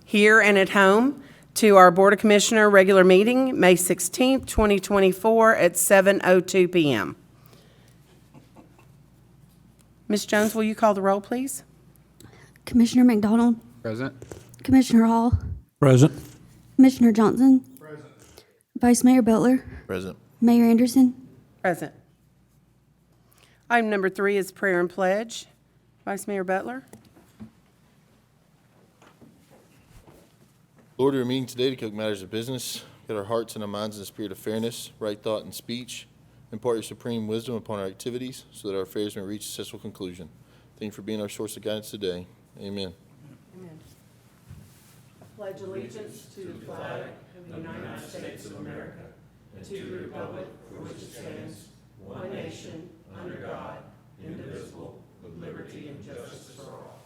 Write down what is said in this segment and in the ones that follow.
here and at home to our Board of Commissioner regular meeting, May 16th, 2024 at 7:02 p.m. Ms. Jones, will you call the roll, please? Commissioner McDonald, Present. Commissioner Hall, Present. Commissioner Johnson, Present. Vice Mayor Butler, Present. Mayor Anderson. Present. Item number 3 is prayer and pledge. Vice Mayor Butler. Lord, we are meeting today to conduct matters of business, get our hearts and our minds in the spirit of fairness, right thought and speech, impart your supreme wisdom upon our activities so that our affairs may reach a successful conclusion. Thank you for being our source of guidance today. Amen. Amen. Pledge allegiance to the flag of the United States of America and to the republic for which it stands, one nation, under God, indivisible, with liberty and justice for all.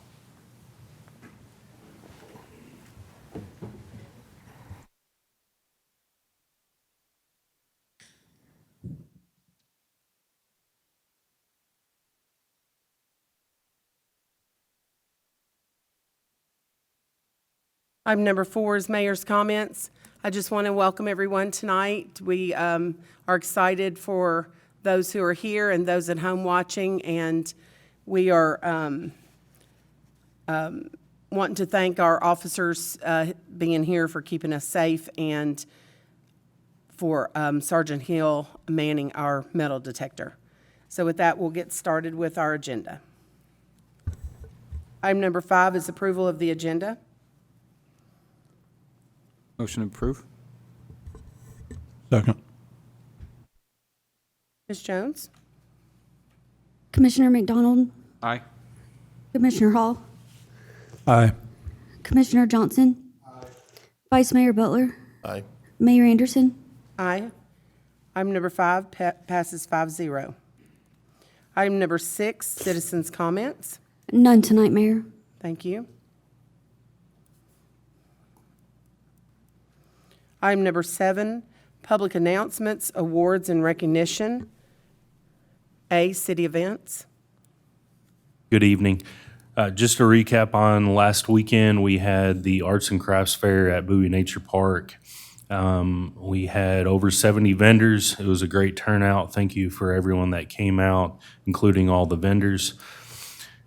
Item number 4 is mayor's comments. I just want to welcome everyone tonight. We are excited for those who are here and those at home watching, and we are wanting to thank our officers being here for keeping us safe and for Sergeant Hill manning our metal detector. So with that, we'll get started with our agenda. Item number 5 is approval of the agenda. Motion to approve. Second. Ms. Jones? Commissioner McDonald, Aye. Commissioner Hall, Aye. Commissioner Johnson, Vice Mayor Butler, Aye. Mayor Anderson. Aye. Item number 5 passes 5-0. Item number 6, citizens' comments. None tonight, Mayor. Thank you. Item number 7, public announcements, awards, and recognition. A, city events. Good evening. Just to recap on last weekend, we had the Arts and Crafts Fair at Bowie Nature Park. We had over 70 vendors. It was a great turnout. Thank you for everyone that came out, including all the vendors.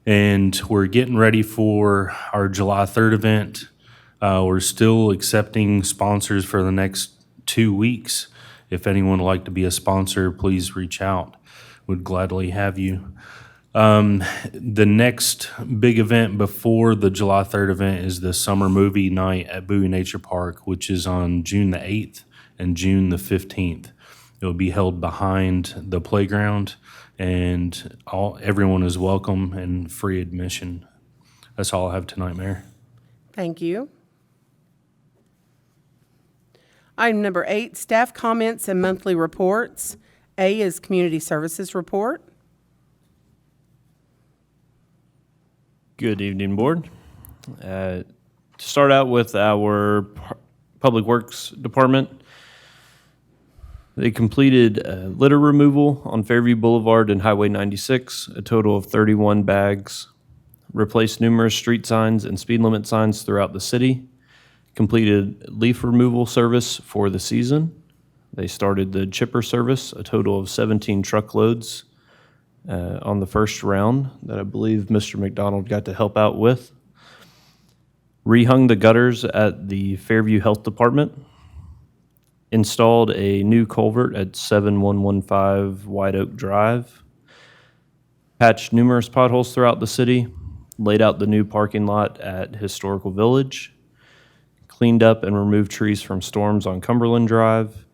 And we're getting ready for our July 3rd event. We're still accepting sponsors for the next 2 weeks. If anyone would like to be a sponsor, please reach out. We'd gladly have you. The next big event before the July 3rd event is the summer movie night at Bowie Nature Park, which is on June the 8th and June the 15th. It will be held behind the playground, and everyone is welcome and free admission. That's all I have tonight, Mayor. Thank you. Item number 8, staff comments and monthly reports. A is community services report. Good evening, Board. To start out with our Public Works Department, they completed litter removal on Fairview Boulevard and Highway 96, a total of 31 bags, replaced numerous street signs and speed limit signs throughout the city, completed leaf removal service for the season. They started the chipper service, a total of 17 truckloads on the first round that I believe Mr. McDonald got to help out with. Rehung the gutters at the Fairview Health Department. Installed a new culvert at 7115 White Oak Drive. Patched numerous potholes throughout the city. Laid out the new parking lot at Historical Village. Cleaned up and removed trees from storms on Cumberland Drive.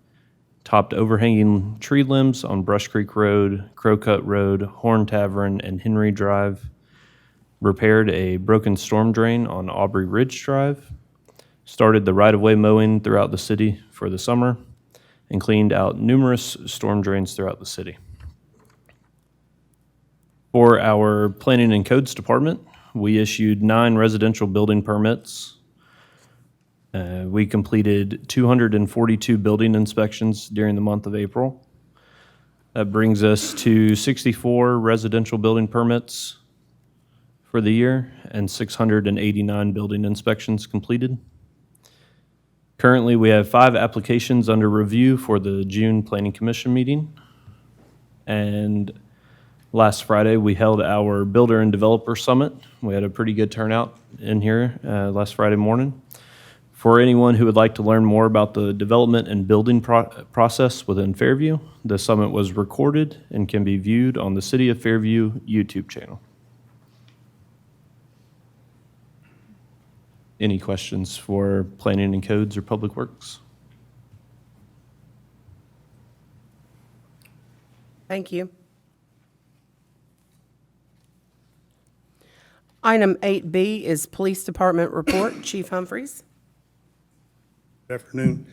Topped overhanging tree limbs on Brush Creek Road, Crowcut Road, Horn Tavern, and Henry Drive. Repaired a broken storm drain on Aubrey Ridge Drive. Started the right-of-way mowing throughout the city for the summer, and cleaned out numerous storm drains throughout the city. For our Planning and Codes Department, we issued 9 residential building permits. We completed 242 building inspections during the month of April. That brings us to 64 residential building permits, for the year and 689 building inspections completed. Currently, we have 5 applications under review for the June Planning Commission meeting. And last Friday, we held our Builder and Developer Summit. We had a pretty good turnout in here last Friday morning. For anyone who would like to learn more about the development and building process within Fairview, the summit was recorded and can be viewed on the City of Fairview YouTube channel. Any questions for Planning and Codes or Public Works? Thank you. Item 8B is Police Department Report. Chief Humphreys. Good afternoon.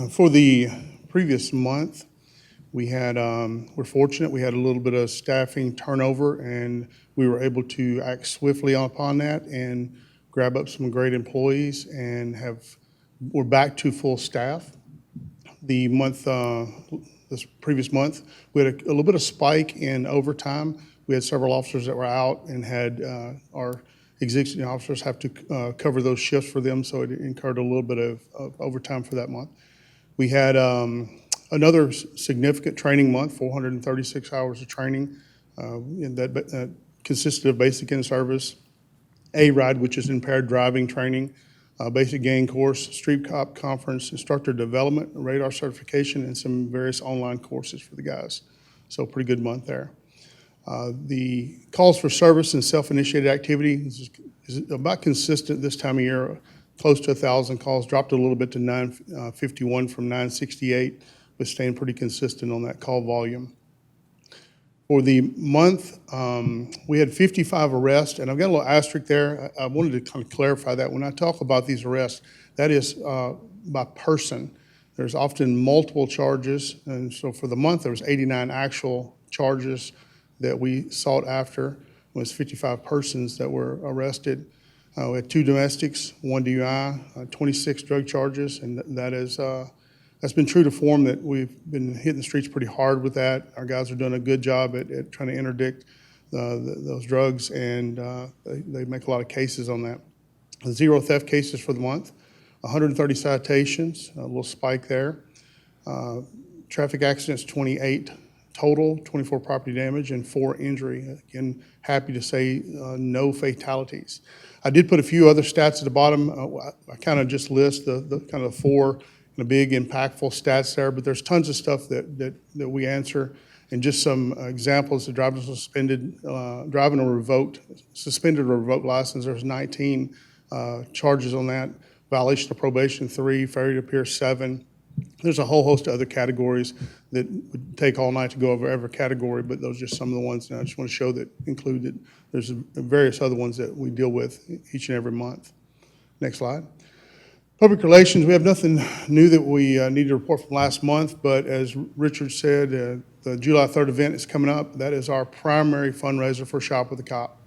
For the previous month, we had, we're fortunate, we had a little bit of staffing turnover, and we were able to act swiftly upon that and grab up some great employees, and we're back to full staff. The month, this previous month, we had a little bit of spike in overtime. We had several officers that were out and had our existing officers have to cover those shifts for them, so it incurred a little bit of overtime for that month. We had another significant training month, 436 hours of training, and that consisted of basic in-service, A-RIDE, which is impaired driving training, basic gang course, street cop conference, instructor development, radar certification, and some various online courses for the guys. So pretty good month there. The calls for service and self-initiated activity is about consistent this time of year, close to 1,000 calls, dropped a little bit to 951 from 968, but staying pretty consistent on that call volume. For the month, we had 55 arrests, and I've got a little asterisk there. I wanted to kind of clarify that. When I talk about these arrests, that is by person. There's often multiple charges, and so for the month, there was 89 actual charges that we sought after. It was 55 persons that were arrested. We had 2 domestics, 1 DUI, 26 drug charges, and that's been true to form, that we've been hitting the streets pretty hard with that. Our guys are doing a good job at trying to interdict those drugs, and they make a lot of cases on that. 0 theft cases for the month, 130 citations, a little spike there. Traffic accidents, 28 total, 24 property damage, and 4 injury. Again, happy to say no fatalities. I did put a few other stats at the bottom. I kind of just list the kind of 4 big impactful stats there, but there's tons of stuff that we answer, and just some examples of driving suspended, driving a suspended or revoked license. There's 19 charges on that. Violation of probation, 3, failure to appear, 7. There's a whole host of other categories that would take all night to go over every category, but those are just some of the ones that I just want to show that included. There's various other ones that we deal with each and every month. Next slide. Public relations, we have nothing new that we need to report from last month, but as Richard said, the July 3rd event is coming up. That is our primary fundraiser for Shop with a Cop.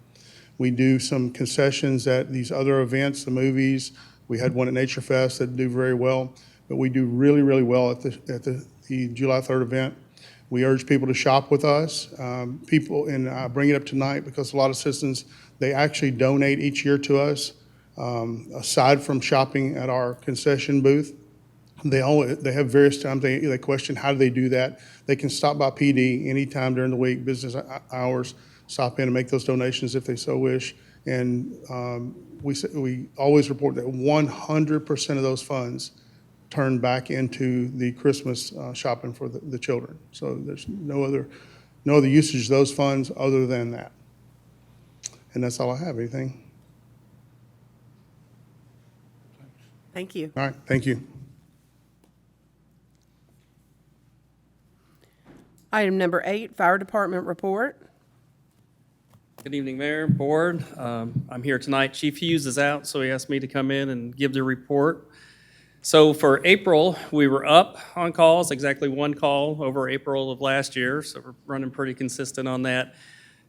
We do some concessions at these other events, the movies. We had one at Nature Fest that do very well, but we do really, really well at the July 3rd event. We urge people to shop with us. And I bring it up tonight because a lot of citizens, they actually donate each year to us. Aside from shopping at our concession booth, they have various times they question how do they do that. They can stop by PD anytime during the week, business hours, stop in and make those donations if they so wish. And we always report that 100% of those funds turn back into the Christmas shopping for the children. So there's no other usage of those funds other than that. And that's all I have. Anything? Thank you. All right, thank you. Item number 8, Fire Department Report. Good evening, Mayor, Board. I'm here tonight. Chief Hughes is out, so he asked me to come in and give the report. So for April, we were up on calls, exactly 1 call over April of last year, so we're running pretty consistent on that.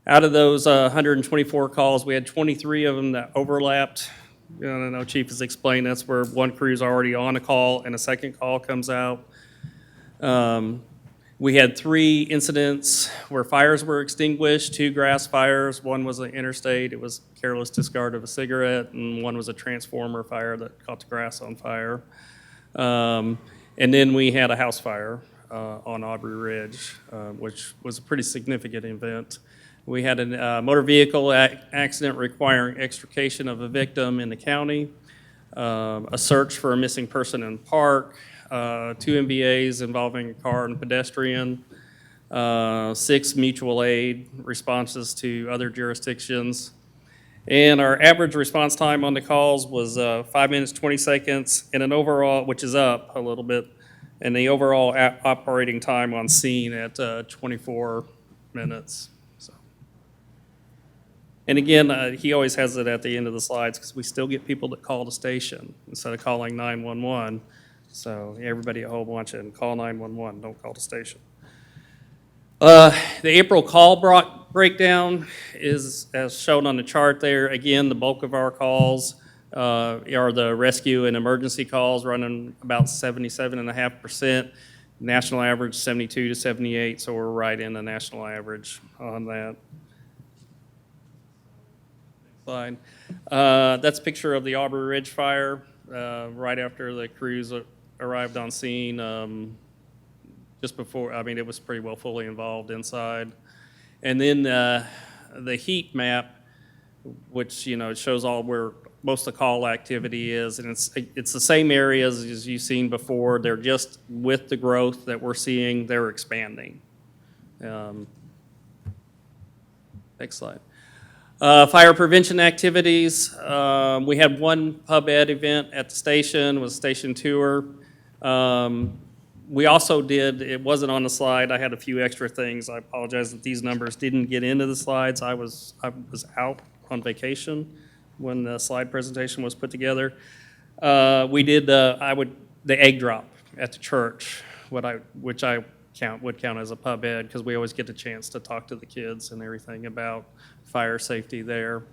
Out of those 124 calls, we had 23 of them that overlapped. I don't know, Chief has explained that's where one crew's already on a call and a second call comes out. We had 3 incidents where fires were extinguished, 2 grass fires. One was an interstate, it was careless discard of a cigarette, and one was a transformer fire that caught the grass on fire. And then we had a house fire on Aubrey Ridge, which was a pretty significant event. We had a motor vehicle accident requiring extrication of a victim in the county, a search for a missing person in the park, 2 MVAs involving a car and pedestrian, 6 mutual aid responses to other jurisdictions. And our average response time on the calls was 5 minutes, 20 seconds, and an overall, which is up a little bit, and the overall operating time on scene at 24 minutes. So. And again, he always has it at the end of the slides because we still get people that call the station instead of calling 911. So everybody at home watching, call 911, don't call the station. The April call breakdown is as shown on the chart there. Again, the bulk of our calls are the rescue and emergency calls, running about 77.5%. National average 72 to 78, so we're right in the national average on that. Slide. That's a picture of the Aubrey Ridge fire right after the crews arrived on scene. Just before, I mean, it was pretty well fully involved inside. And then the heat map, which, you know, it shows all where most of the call activity is, and it's the same areas as you've seen before. They're just, with the growth that we're seeing, they're expanding. Next slide. Fire prevention activities. We had one pub ed event at the station, was a station tour. We also did, it wasn't on the slide, I had a few extra things. I apologize that these numbers didn't get into the slides. I was out on vacation when the slide presentation was put together. We did the egg drop at the church, which I would count as a pub ed, because we always get the chance to talk to the kids and everything about fire safety there.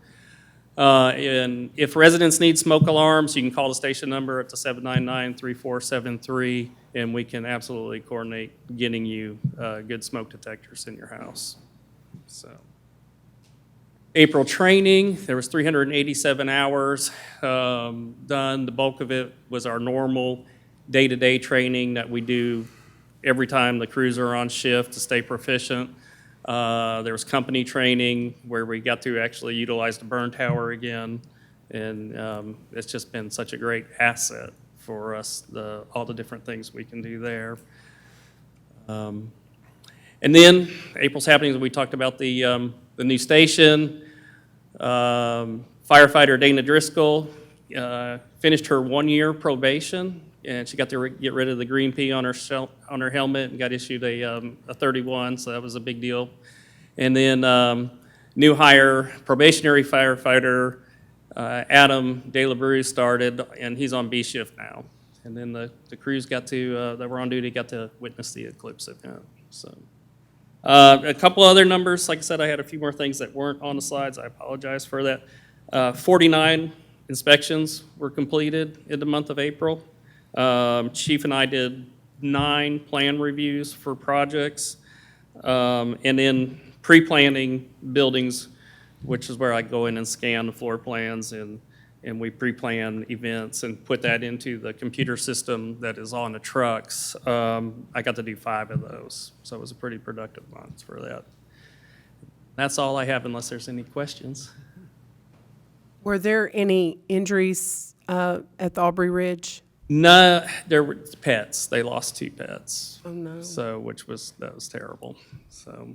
And if residents need smoke alarms, you can call the station number at the 799-3473, and we can absolutely coordinate getting you good smoke detectors in your house. So, April training, there was 387 hours done. The bulk of it was our normal day-to-day training that we do every time the crews are on shift to stay proficient. There was company training where we got to actually utilize the burn tower again, and it's just been such a great asset for us, all the different things we can do there. And then April's happenings, we talked about the new station. Firefighter Dana Driscoll finished her 1-year probation, and she got to get rid of the green P on her helmet and got issued a 31, so that was a big deal. And then new hire, probationary firefighter Adam De La Brue started, and he's on B shift now. And then the crews that were on duty got to witness the eclipse event. So a couple other numbers. Like I said, I had a few more things that weren't on the slides. I apologize for that. 49 inspections were completed in the month of April. Chief and I did 9 plan reviews for projects, and then pre-planning buildings, which is where I go in and scan the floor plans, and we pre-plan events and put that into the computer system that is on the trucks. I got to do 5 of those, so it was a pretty productive month for that. That's all I have, unless there's any questions. Were there any injuries at the Aubrey Ridge? No, there were pets. They lost 2 pets. Oh, no. So, that was terrible. So,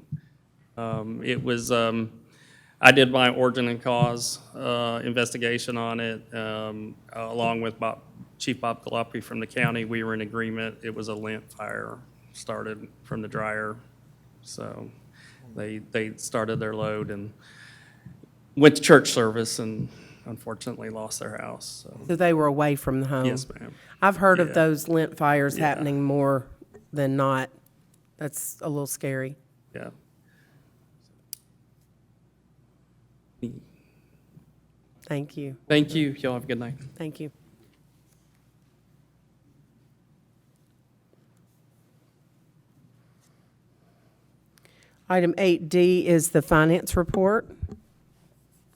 it was, I did my origin and cause investigation on it, along with Chief Bob Gillespie from the county. We were in agreement. It was a lint fire, started from the dryer. So, they started their load and went to church service and unfortunately lost their house. So they were away from the home? Yes, ma'am. I've heard of Yeah. those lint fires Yeah. happening more than not. That's a little scary. Yeah. Thank you. Thank you. Y'all have a good night. Thank you. Item 8D is the finance report.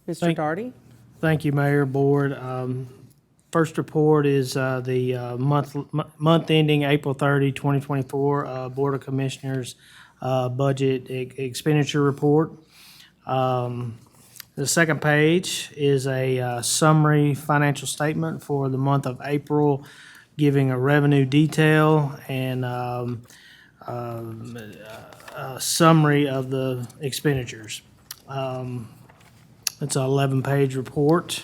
Mr. Darty? Thank you, Mayor, Board. First report is the month ending April 30, 2024, Board of Commissioners budget expenditure report. The second page is a summary financial statement for the month of April, giving a revenue detail and a summary of the expenditures. It's an 11-page report.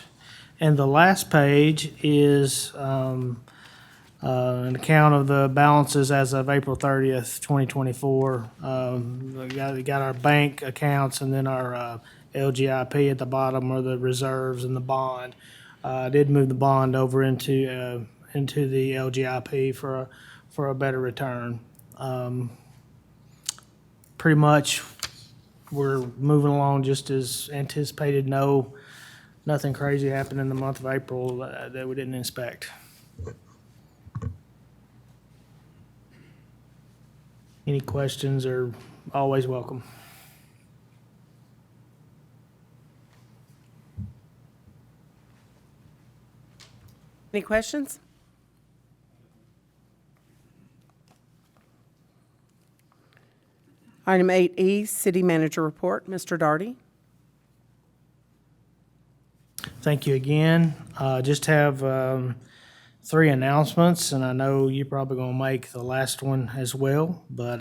And the last page is an account of the balances as of April 30th, 2024. We got our bank accounts and then our LGIP at the bottom are the reserves and the bond. I did move the bond over into the LGIP for a better return. Pretty much, we're moving along just as anticipated. Nothing crazy happened in the month of April that we didn't expect. Any questions are always welcome. Any questions? Item 8E, City Manager Report. Mr. Darty? Thank you again. Just have 3 announcements, and I know you're probably going to make the last one as well, but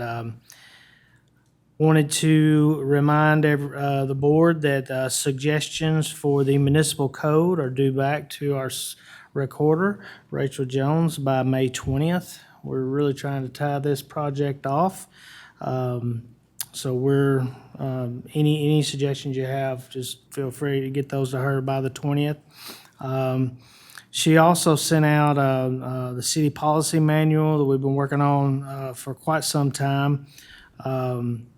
wanted to remind the board that suggestions for the municipal code are due back to our recorder, Rachel Jones, by May 20th. We're really trying to tie this project off. So we're, any suggestions you have, just feel free to get those to her by the 20th. She also sent out the city policy manual that we've been working on for quite some time.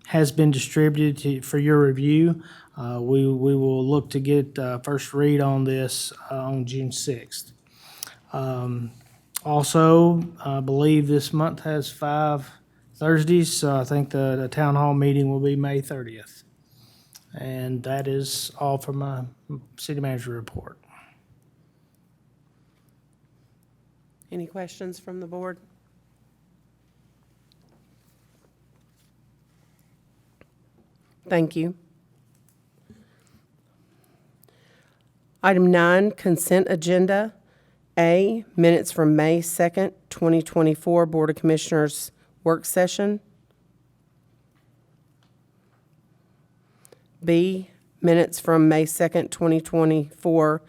Has been distributed for your review. We will look to get first read on this on June 6th. Also, I believe this month has 5 Thursdays, so I think the town hall meeting will be May 30th. And that is all for my city manager report. Any questions from the board? Thank you. Item 9, consent agenda. A, minutes from May 2nd, 2024, Board of Commissioners work session. B, minutes from May 2nd, 2024,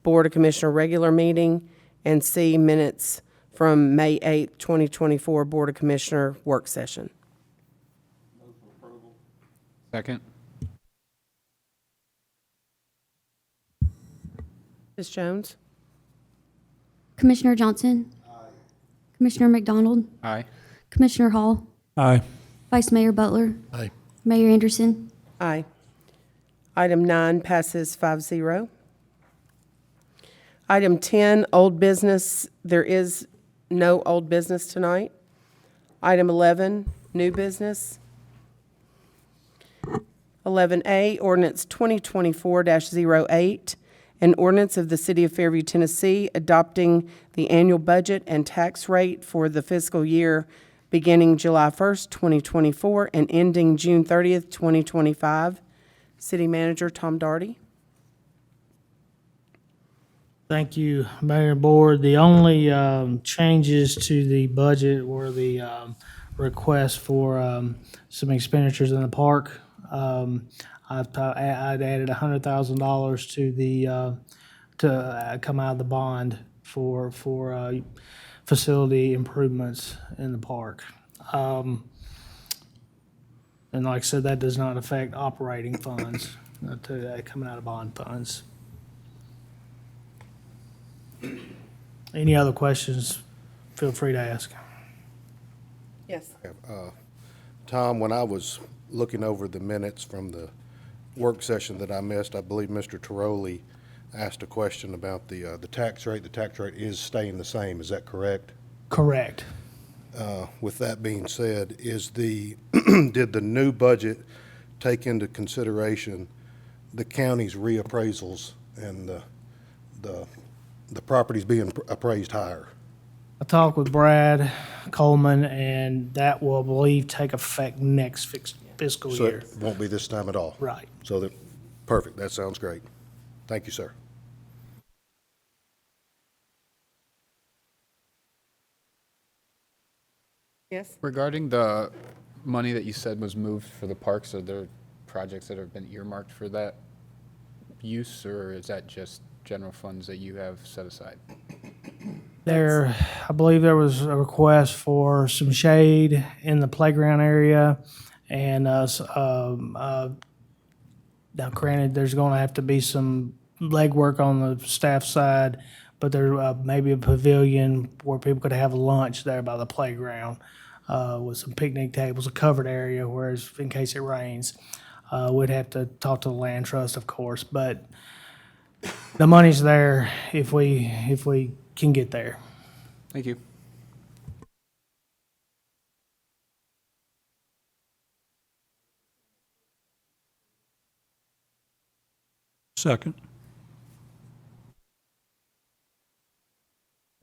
Board of Commissioner regular meeting. And C, minutes from May 8th, 2024, Board of Commissioner work session. Second. Ms. Jones? Commissioner Johnson? Commissioner McDonald? Aye. Commissioner Hall? Aye. Vice Mayor Butler? Aye. Mayor Anderson? Aye. Item 9 passes 5-0. Item 10, old business. There is no old business tonight. Item 11, new business. 11A, ordinance 2024-08, an ordinance of the City of Fairview, Tennessee, adopting the annual budget and tax rate for the fiscal year beginning July 1st, 2024, and ending June 30th, 2025. City Manager Tom Darty. Thank you, Mayor and Board. The only changes to the budget were the request for some expenditures in the park. I'd added $100,000 to the to come out of the bond for facility improvements in the park. And like I said, that does not affect operating funds, coming out of bond funds. Any other questions, feel free to ask. Yes. Tom, when I was looking over the minutes from the work session that I missed, I believe Mr. Tiroli asked a question about the tax rate. The tax rate is staying the same, is that correct? Correct. With that being said, did the new budget take into consideration the county's reappraisals and the properties being appraised higher? I talked with Brad Coleman, and that will, I believe, take effect next fiscal So year. it won't be this time at all? Right. So that, perfect, that sounds great. Thank you, sir. Yes? Regarding the money that you said was moved for the parks, are there projects that have been earmarked for that use, or is that just general funds that you have set aside? There, I believe there was a request for some shade in the playground area, and now granted, there's going to have to be some legwork on the staff side, but there may be a pavilion where people could have lunch there by the playground with some picnic tables, a covered area, whereas in case it rains, we'd have to talk to the land trust, of course, but the money's there if we can get there. Thank you. Second.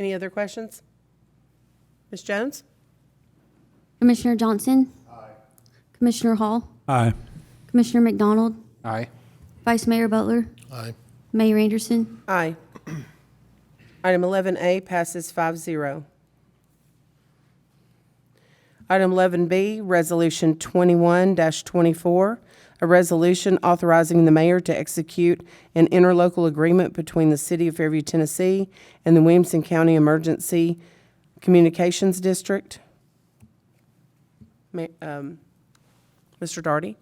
Any other questions? Ms. Jones? Commissioner Johnson? Commissioner Hall? Aye. Commissioner McDonald? Aye. Vice Mayor Butler? Aye. Mayor Anderson? Aye. Item 11A passes 5-0. Item 11B, Resolution 21-24, a resolution authorizing the mayor to execute an interlocal agreement between the City of Fairview, Tennessee and the Williamson County Emergency Communications District. Mr. Darty?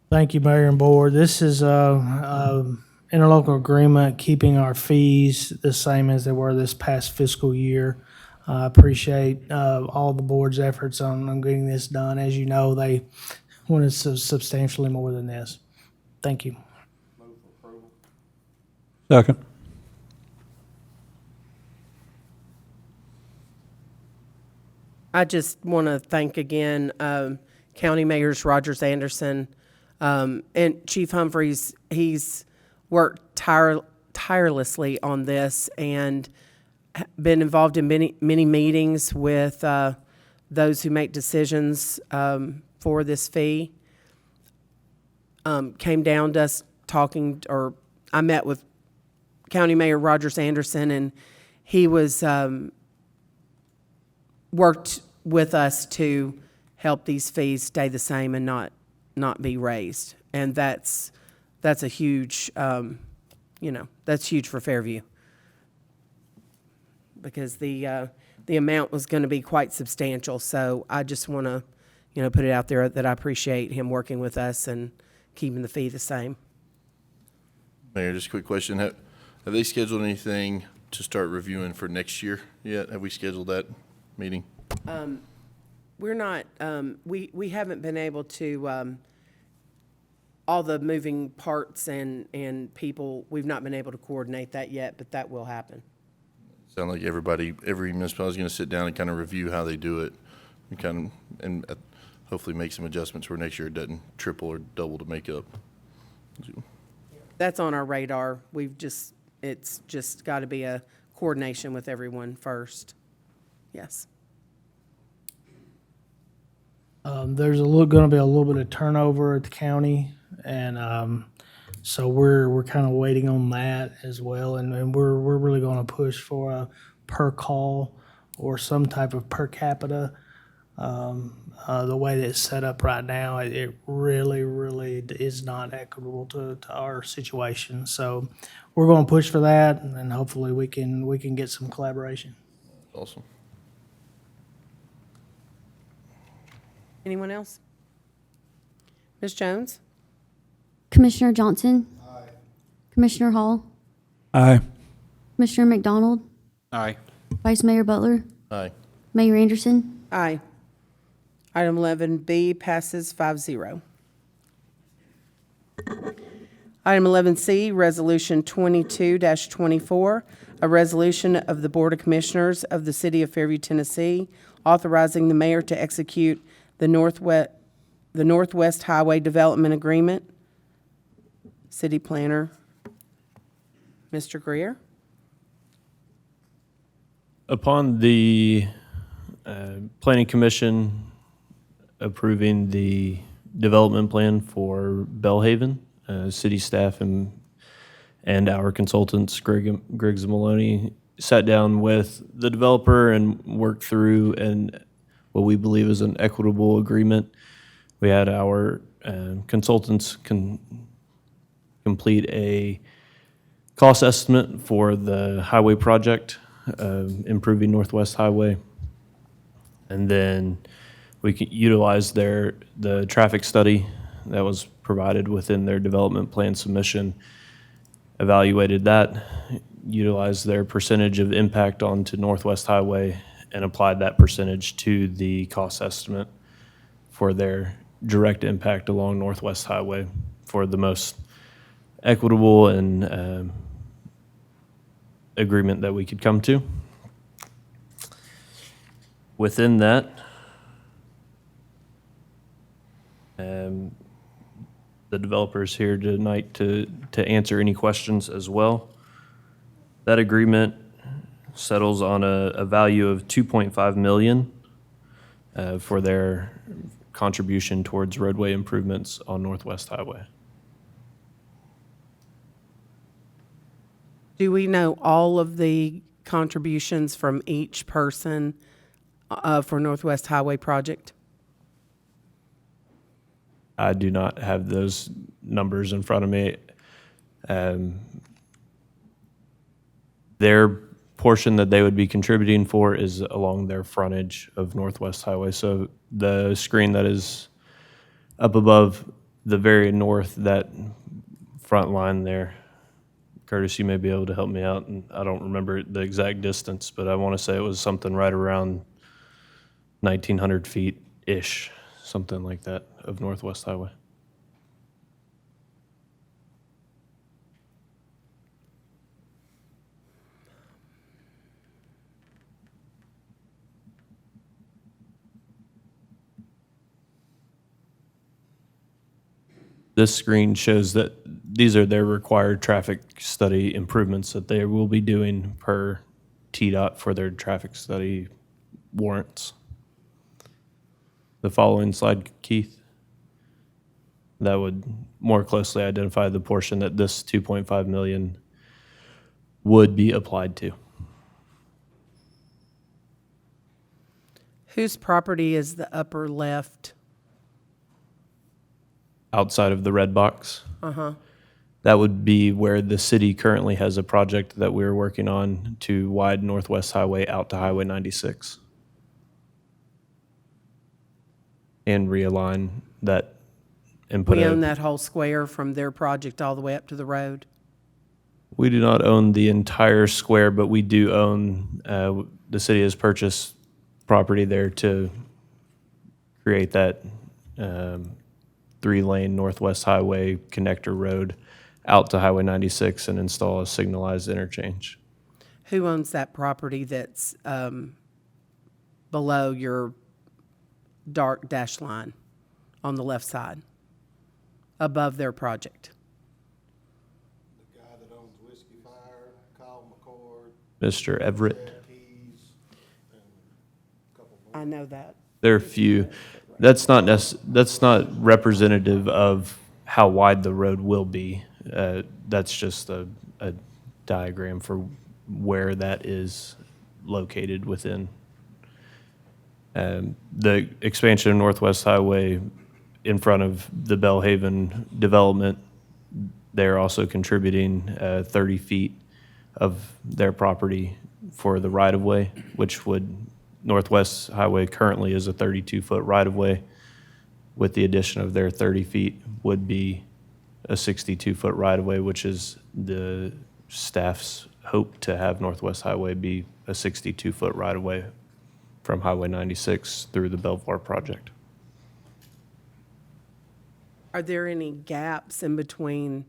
Thank you, Mayor and Board. This is a interlocal agreement keeping our fees the same as they were this past fiscal year. I appreciate all the board's efforts on getting this done. As you know, they wanted substantially more than this. Thank you. Second. I just want to thank again County Mayors Rogers Anderson and Chief Humphreys. He's worked tirelessly on this and been involved in many meetings with those who make decisions for this fee. Came down to us talking, or I met with County Mayor Rogers Anderson, and he was worked with us to help these fees stay the same and not be raised. And that's a huge, that's huge for Fairview, because the amount was going to be quite substantial. So I just want to, put it out there that I appreciate him working with us and keeping the fee the same. Mayor, just a quick question. Have they scheduled anything to start reviewing for next year yet? Have we scheduled that meeting? We're not, we haven't been able to, all the moving parts and people, we've not been able to coordinate that yet, but that will happen. Sound like every municipality is going to sit down and kind of review how they do it and hopefully make some adjustments where next year it doesn't triple or double to make up. That's on our radar. It's just got to be a coordination with everyone first. Yes. There's going to be a little bit of turnover at the county, and so we're kind of waiting on that as well. And we're really going to push for a per call or some type of per capita. The way that it's set up right now, it really is not equitable to our situation. So we're going to push for that, and hopefully we can get some collaboration. Awesome. Anyone else? Ms. Jones? Commissioner Johnson? Commissioner Hall? Aye. Commissioner McDonald? Aye. Vice Mayor Butler? Aye. Mayor Anderson? Aye. Item 11B passes 5-0. Item 11C, Resolution 22-24, a resolution of the Board of Commissioners of the City of Fairview, Tennessee, authorizing the mayor to execute the Northwest Highway Development Agreement. City Planner, Mr. Greer. Upon the Planning Commission approving the development plan for Bellhaven, city staff and our consultants, Griggs and Maloney, sat down with the developer and worked through what we believe is an equitable agreement. We had our consultants complete a cost estimate for the highway project, improving Northwest Highway. And then we can utilize the traffic study that was provided within their development plan submission, evaluated that, utilized their percentage of impact onto Northwest Highway, and applied that percentage to the cost estimate for their direct impact along Northwest Highway for the most equitable and agreement that we could come to. Within that, the developer's here tonight to answer any questions as well. That agreement settles on a value of $2.5 million for their contribution towards roadway improvements on Northwest Highway. Do we know all of the contributions from each person for Northwest Highway project? I do not have those numbers in front of me. Their portion that they would be contributing for is along their frontage of Northwest Highway. So the screen that is up above the very north, that front line there, Curtis, you may be able to help me out, and I don't remember the exact distance, but I want to say it was something right around 1,900 feet-ish, something like that, of Northwest Highway. This screen shows that these are their required traffic study improvements that they will be doing per TDOT for their traffic study warrants. The following slide, Keith, that would more closely identify the portion that this 2.5 million would be applied to. Whose property is the upper left? Outside of the red box. Uh-huh. That would be where the city currently has a project that we're working on to widen Northwest Highway out to Highway 96. And realign that and put We own that whole square from their project all the way up to the road? We do not own the entire square, but we do own, the city has purchased property there to create that 3-lane Northwest Highway connector road out to Highway 96 and install a signalized interchange. Who owns that property that's below your dark dash line on the left side, above their project? The guy that owns Whiskey Fire, Kyle McCord, Mr. Everett, Keys, and a couple more. I know that. there are a few. That's not representative of how wide the road will be. That's just a diagram for where that is located within. The expansion of Northwest Highway in front of the Bellhaven development, they're also contributing 30 feet of their property for the right-of-way, which would, Northwest Highway currently is a 32-foot right-of-way. With the addition of their 30 feet would be a 62-foot right-of-way, which is the staff's hope to have Northwest Highway be a 62-foot right-of-way from Highway 96 through the Belvoir project. Are there any gaps in between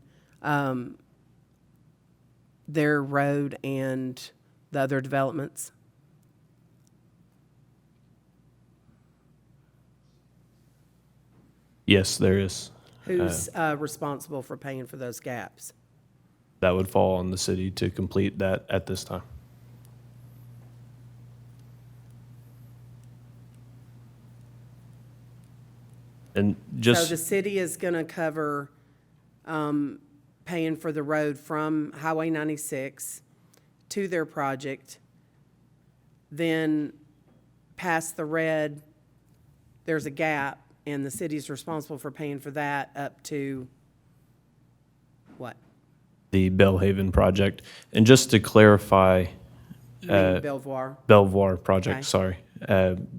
their road and the other developments? 'Cause I know that. There are few. That's not representative of how wide the road will be. That's just a diagram for where that is located within. The expansion of Northwest Highway in front of the Bellhaven development, they're also contributing 30 feet of their property for the right-of-way, which would, Northwest Highway currently is a 32-foot right-of-way. With the addition of their 30 feet would be a 62-foot right-of-way, which is the staff's hope to have Northwest Highway be a 62-foot right-of-way from Highway 96 through the Belvoir project. Yes, there is. Who's responsible for paying for those gaps? That would fall on the city to complete that at this time. And So the just, city is going to cover paying for the road from Highway 96 to their project. Then past the red, there's a gap, and the city's responsible for paying for that up to what? the Bellhaven project. And just to clarify, You mean Belvoir? Belvoir project, Okay. sorry.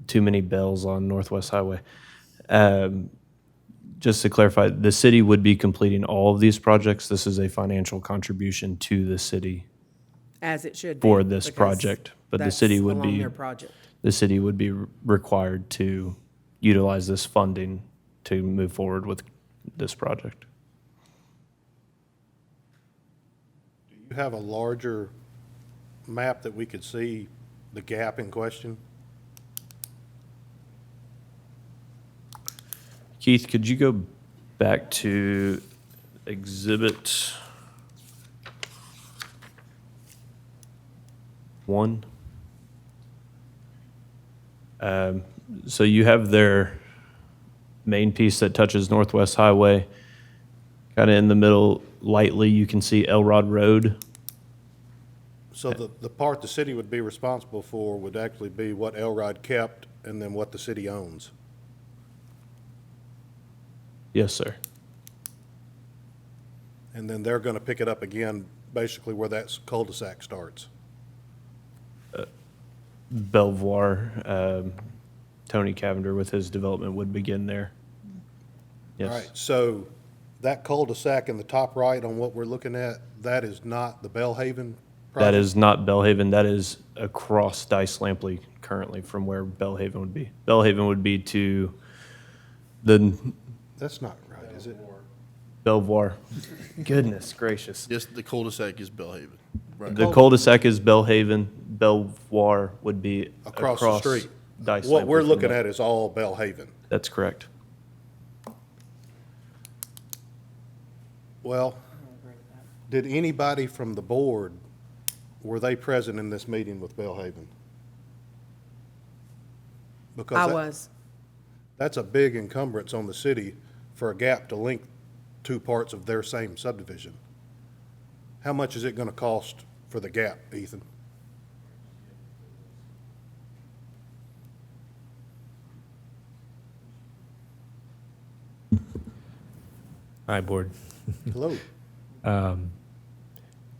Too many bells on Northwest Highway. Just to clarify, the city would be completing all of these projects. This is a financial contribution to the city As it should be. for this because project. But the that's city would along be, their project. the city would be required to utilize this funding to move forward with this project. Do you have a larger map that we could see the gap in question? Keith, could you go back to Exhibit 1? So you have their main piece that touches Northwest Highway. Kind of in the middle, lightly, you can see Elrod Road. So the part the city would be responsible for would actually be what Elrod kept and then what the city owns. Yes, sir. And then they're going to pick it up again, basically where that cul-de-sac starts. Belvoir, Tony Cavender with his development would begin there. All Yes. right, so that cul-de-sac in the top right on what we're looking at, that is not the Bellhaven project? That is not Bellhaven. That is across Dice Lampley currently from where Bellhaven would be. Bellhaven would be to the That's not right, is it? Belvoir. Goodness gracious. Yes, the cul-de-sac is Bellhaven. Right. The cul-de-sac is Bellhaven. Belvoir would be Across the street. Dice What Lampley we're from looking Bell- at is all Bellhaven. That's correct. Well, did anybody from the board, were they present in this meeting with Bellhaven? Because I that- was. That's a big encumbrance on the city for a gap to link two parts of their same subdivision. How much is it gonna cost for the gap, Ethan? Hi, Board. Hello?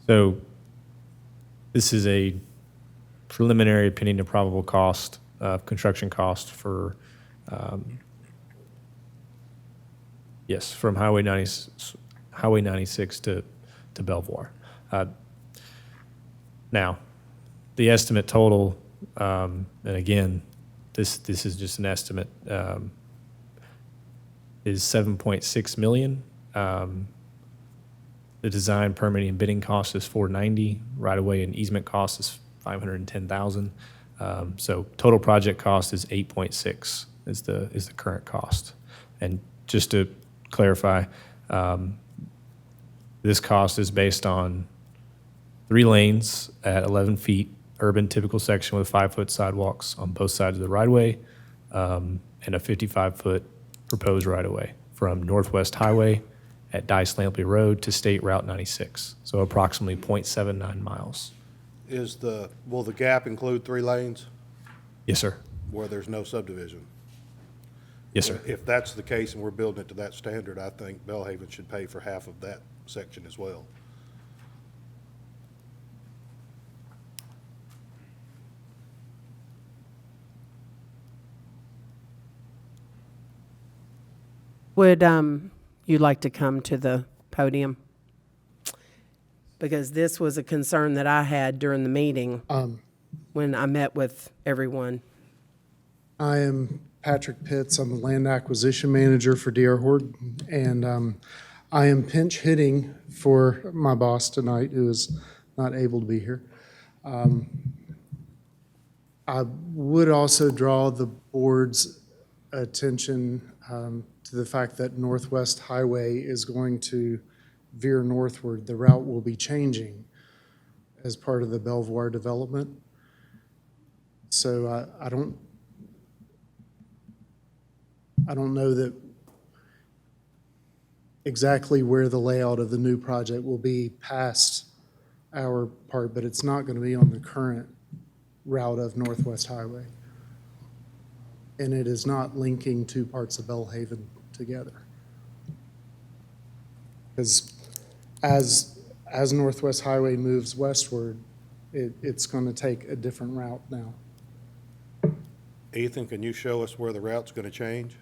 So this is a preliminary opinion of probable cost, construction cost for, yes, from Highway 96 to Belvoir. Now, the estimate total, and again, this is just an estimate, is 7.6 million. The design, permitting, and bidding cost is 490. Right-of-way and easement cost is 510,000. So total project cost is 8.6 is the current cost. And just to clarify, this cost is based on 3 lanes at 11 feet, urban typical section with 5-foot sidewalks on both sides of the right-of-way, and a 55-foot proposed right-of-way from Northwest Highway at Dice Lampley Road to State Route 96, so approximately 0.79 miles. Will the gap include 3 lanes Yes, sir. where there's no subdivision? Yes, sir. If that's the case and we're building it to that standard, I think Bellhaven should pay for half of that section as well. Would you like to come to the podium? Because this was a concern that I had during the meeting when I met with everyone. I am Patrick Pitts. I'm the land acquisition manager for D.R. Horton, and I am pinch hitting for my boss tonight, who is not able to be here. I would also draw the board's attention to the fact that Northwest Highway is going to veer northward. The route will be changing as part of the Belvoir development. So I don't know that exactly where the layout of the new project will be past our part, but it's not going to be on the current route of Northwest Highway. And it is not linking two parts of Bellhaven together. Because as Northwest Highway moves westward, it's going to take a different route now. Ethan, can you show us where the route's going to change?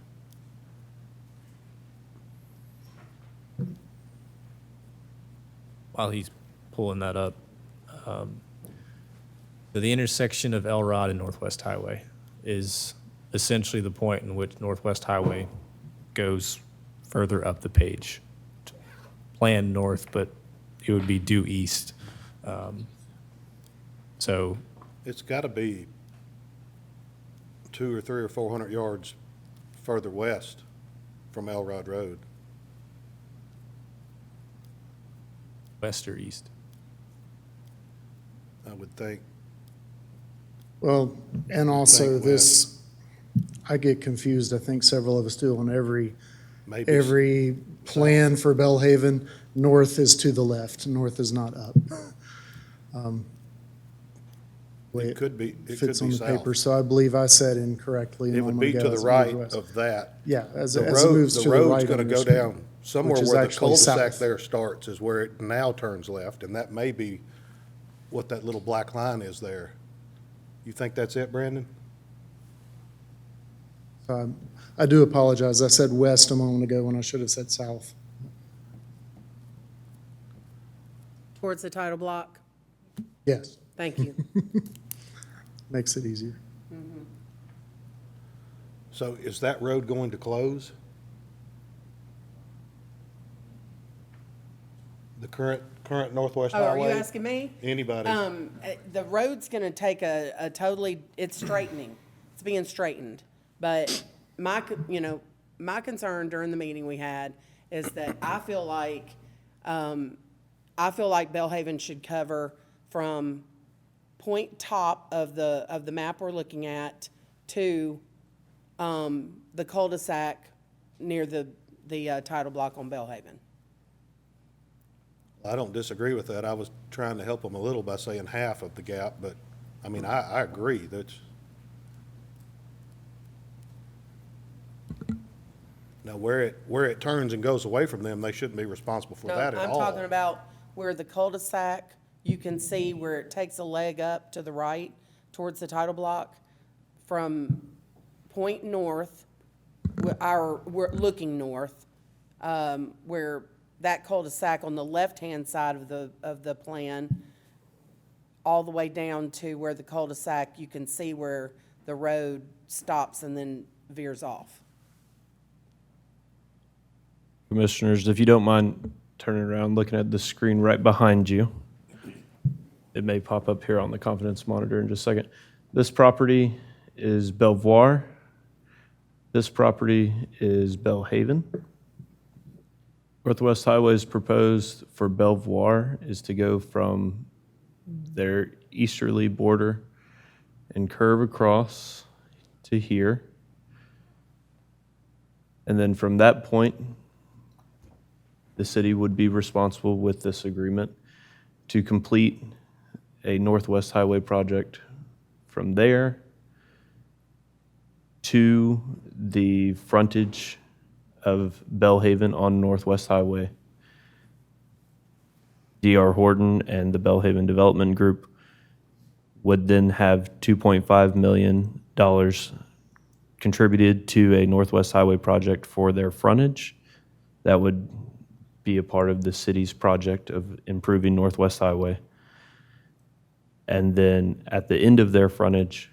While he's pulling that up, so the intersection of Elrod and Northwest Highway is essentially the point in which Northwest Highway goes further up the page. Planned north, but it would be due east. So It's got to be 200 or 300 or 400 yards further west from Elrod Road. west or east. I would think. Well, and also Think this, I get confused, I think several of us do, on every Maybe plan for Bellhaven. North is to the left, north is not up. Way it could be, it could fits on be the paper, south. so I believe I said incorrectly. a It would moment be ago to the as it right moved west. of that. Yeah, as The it road, moves the to the road's right. going to on go your screen, down somewhere which is where the actually cul-de-sac south. there starts is where it now turns left, and that may be what that little black line is there. You think that's it, Brandon? I do apologize, I said west a moment ago when I should have said south. Towards the title block? Yes, Thank you. makes it easier. So is that road going to close? The current Northwest Oh, are you Highway? asking me? Anybody? The road's gonna take a totally, it's straightening. It's being straightened. But my concern during the meeting we had is that I feel like Bellhaven should cover from point top of the map we're looking at to, the cul-de-sac near the title block on Bellhaven. I don't disagree with that. I was trying to help them a little by saying half of the gap, but, I mean, I agree. That's. Now, where it turns and goes away from them, they shouldn't be responsible for No, that at I'm all. talking about where the cul-de-sac, you can see where it takes a leg up to the right towards the title block from point north, we're looking north, where that cul-de-sac on the left-hand side of the plan, all the way down to where the cul-de-sac, you can see where the road stops and then veers off. Commissioners, if you don't mind turning around, looking at the screen right behind you. It may pop up here on the confidence monitor in just a second. This property is Belvoir. This property is Bellhaven. Northwest Highway's proposed for Belvoir is to go from their easterly border and curve across to here. And then from that point, the city would be responsible with this agreement to complete a Northwest Highway project from there to the frontage of Bellhaven on Northwest Highway. D.R. Horton and the Bellhaven Development Group would then have $2.5 million contributed to a Northwest Highway project for their frontage. That would be a part of the city's project of improving Northwest Highway. And then at the end of their frontage,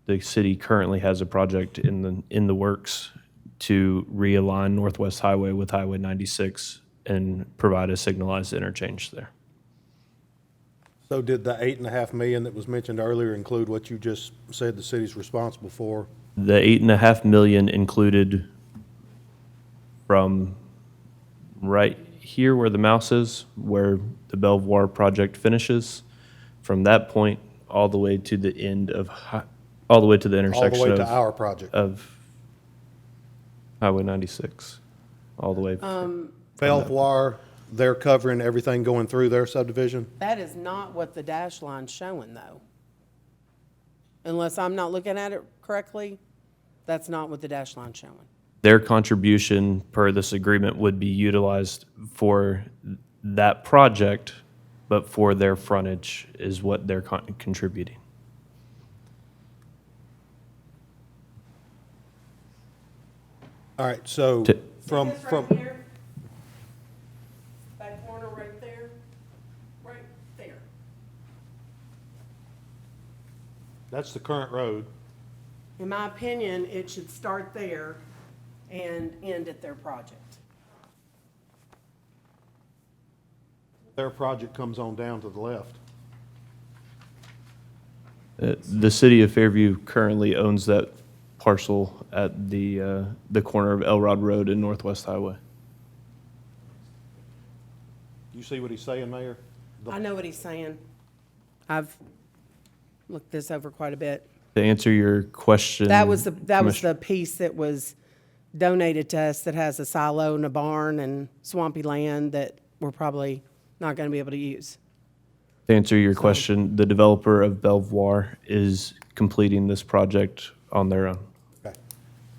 the city currently has a project in the works to realign Northwest Highway with Highway 96 and provide a signalized interchange there. So did the $8.5 million that was mentioned earlier include what you just said the city's responsible for? The $8.5 million included from right here where the mouse is, where the Belvoir project finishes, from that point all the way to the end of, all the way to the All the intersection way to of, our project. of Highway 96, all the way. Belvoir, they're covering everything going through their subdivision? That is not what the dash line's showing, though. Unless I'm not looking at it correctly, that's not what the dash line's showing. Their contribution per this agreement would be utilized for that project, but for their frontage is what they're contributing. All right, so To- from, That corner right there, right there. that's the current road. In my opinion, it should start there and end at their project. Their project comes on down to the left. The city of Fairview currently owns that parcel at the corner of Elrod Road and Northwest Highway. You see what he's saying, Mayor? I know what he's saying. I've looked this over quite a bit. To answer your question. That was the Commissioner- piece that was donated to us that has a silo and a barn and swampy land that we're probably not gonna be able to use. To answer your question, the developer of Belvoir is completing this project on their own. Okay.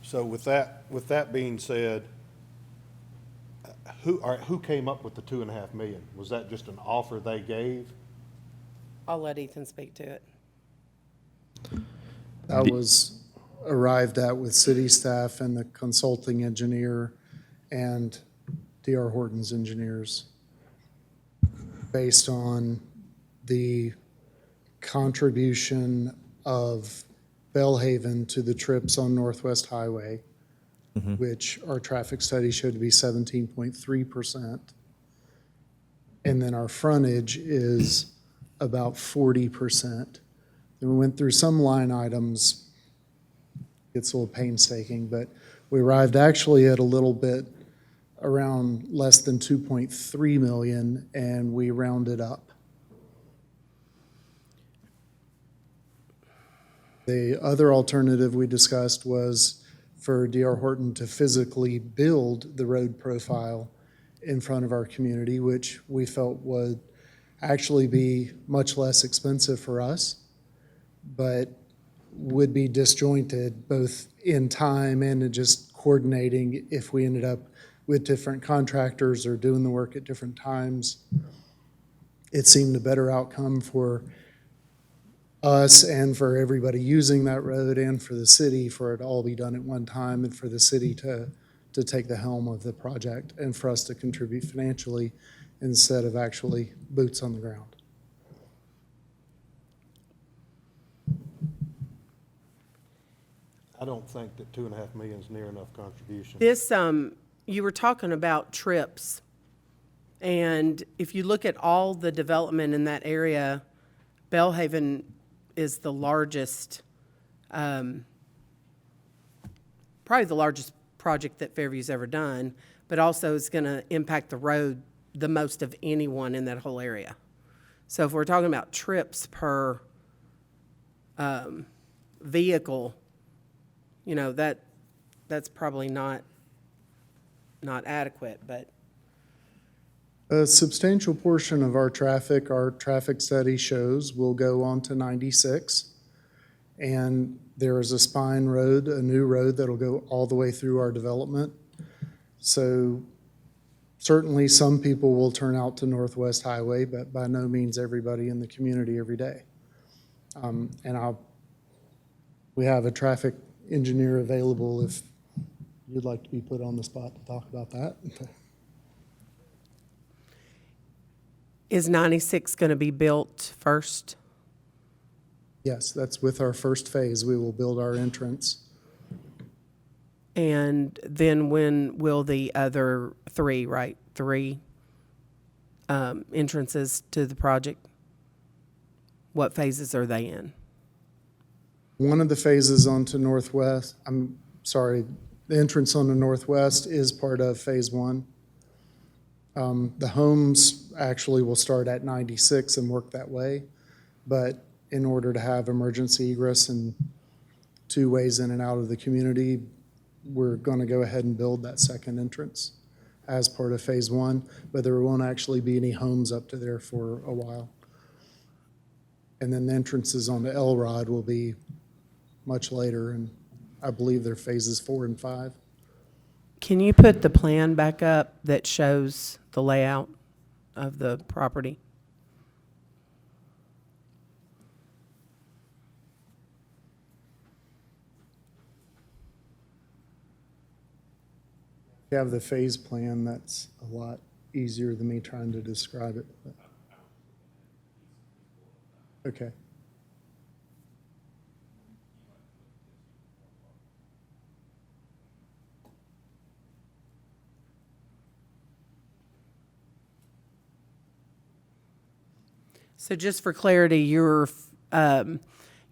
So with that being said, who came up with the 2.5 million? Was that just an offer they gave? I'll let Ethan speak to it. That was arrived at with city staff and the consulting engineer and D.R. Horton's engineers based on the contribution of Bellhaven to the trips on Northwest Highway, which our traffic study showed to be 17.3%. And then our frontage is about 40%. And we went through some line items. It's a little painstaking, but we arrived actually at a little bit around less than 2.3 million, and we rounded up. The other alternative we discussed was for D.R. Horton to physically build the road profile in front of our community, which we felt would actually be much less expensive for us, but would be disjointed both in time and in just coordinating if we ended up with different contractors or doing the work at different times. It seemed a better outcome for us and for everybody using that road and for the city for it to all be done at one time and for the city to take the helm of the project and for us to contribute financially instead of actually boots on the ground. I don't think that 2.5 million is near enough contribution. This, you were talking about trips. And if you look at all the development in that area, Bellhaven is the largest, probably the largest project that Fairview's ever done, but also is going to impact the road the most of anyone in that whole area. So if we're talking about trips per vehicle, you know, that's probably not adequate, but A substantial portion of our traffic study shows will go on to 96. And there is a spine road, a new road that'll go all the way through our development. So certainly some people will turn out to Northwest Highway, but by no means everybody in the community every day. We have a traffic engineer available if you'd like to be put on the spot to talk about that. is 96 going to be built first? Yes, that's with our first phase. We will build our entrance. And then when will the other three entrances to the project, what phases are they in? One of the phases onto Northwest, I'm sorry, the entrance on the northwest is part of Phase 1. The homes actually will start at 96 and work that way, but in order to have emergency egress and two ways in and out of the community, we're going to go ahead and build that second entrance as part of Phase 1, but there won't actually be any homes up to there for a while. And then the entrances on the Elrod will be much later, and I believe they're Phases 4 and 5. Can you put the plan back up that shows the layout of the property? If you have the phase plan, that's a lot easier than me trying to describe it. But- Okay. So just for clarity, you're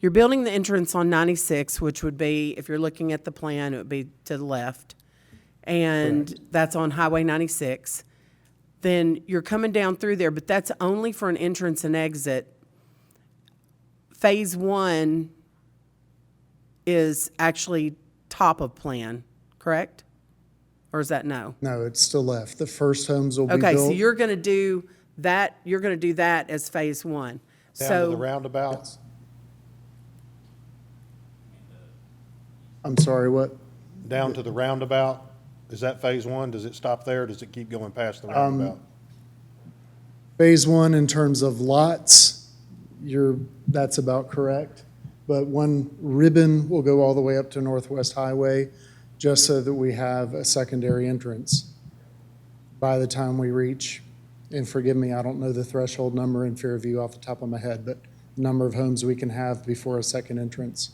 building the entrance on 96, which would be, if you're looking at the plan, it would be to the left. And that's on Highway 96. Then you're coming down through there, but that's only for an entrance and exit. Phase 1 is actually top of plan, correct? Or is that no? No, it's still left. The first homes will be Okay, built. so you're going to do that as Phase 1. Down to the So, roundabouts? I'm sorry, what? Down to the roundabout? Is that Phase 1? Does it stop there? Does it keep going past the roundabout? Phase 1 in terms of lots, that's about correct. But one ribbon will go all the way up to Northwest Highway, just so that we have a secondary entrance by the time we reach, and forgive me, I don't know the threshold number in Fairview off the top of my head, but number of homes we can have before a second entrance.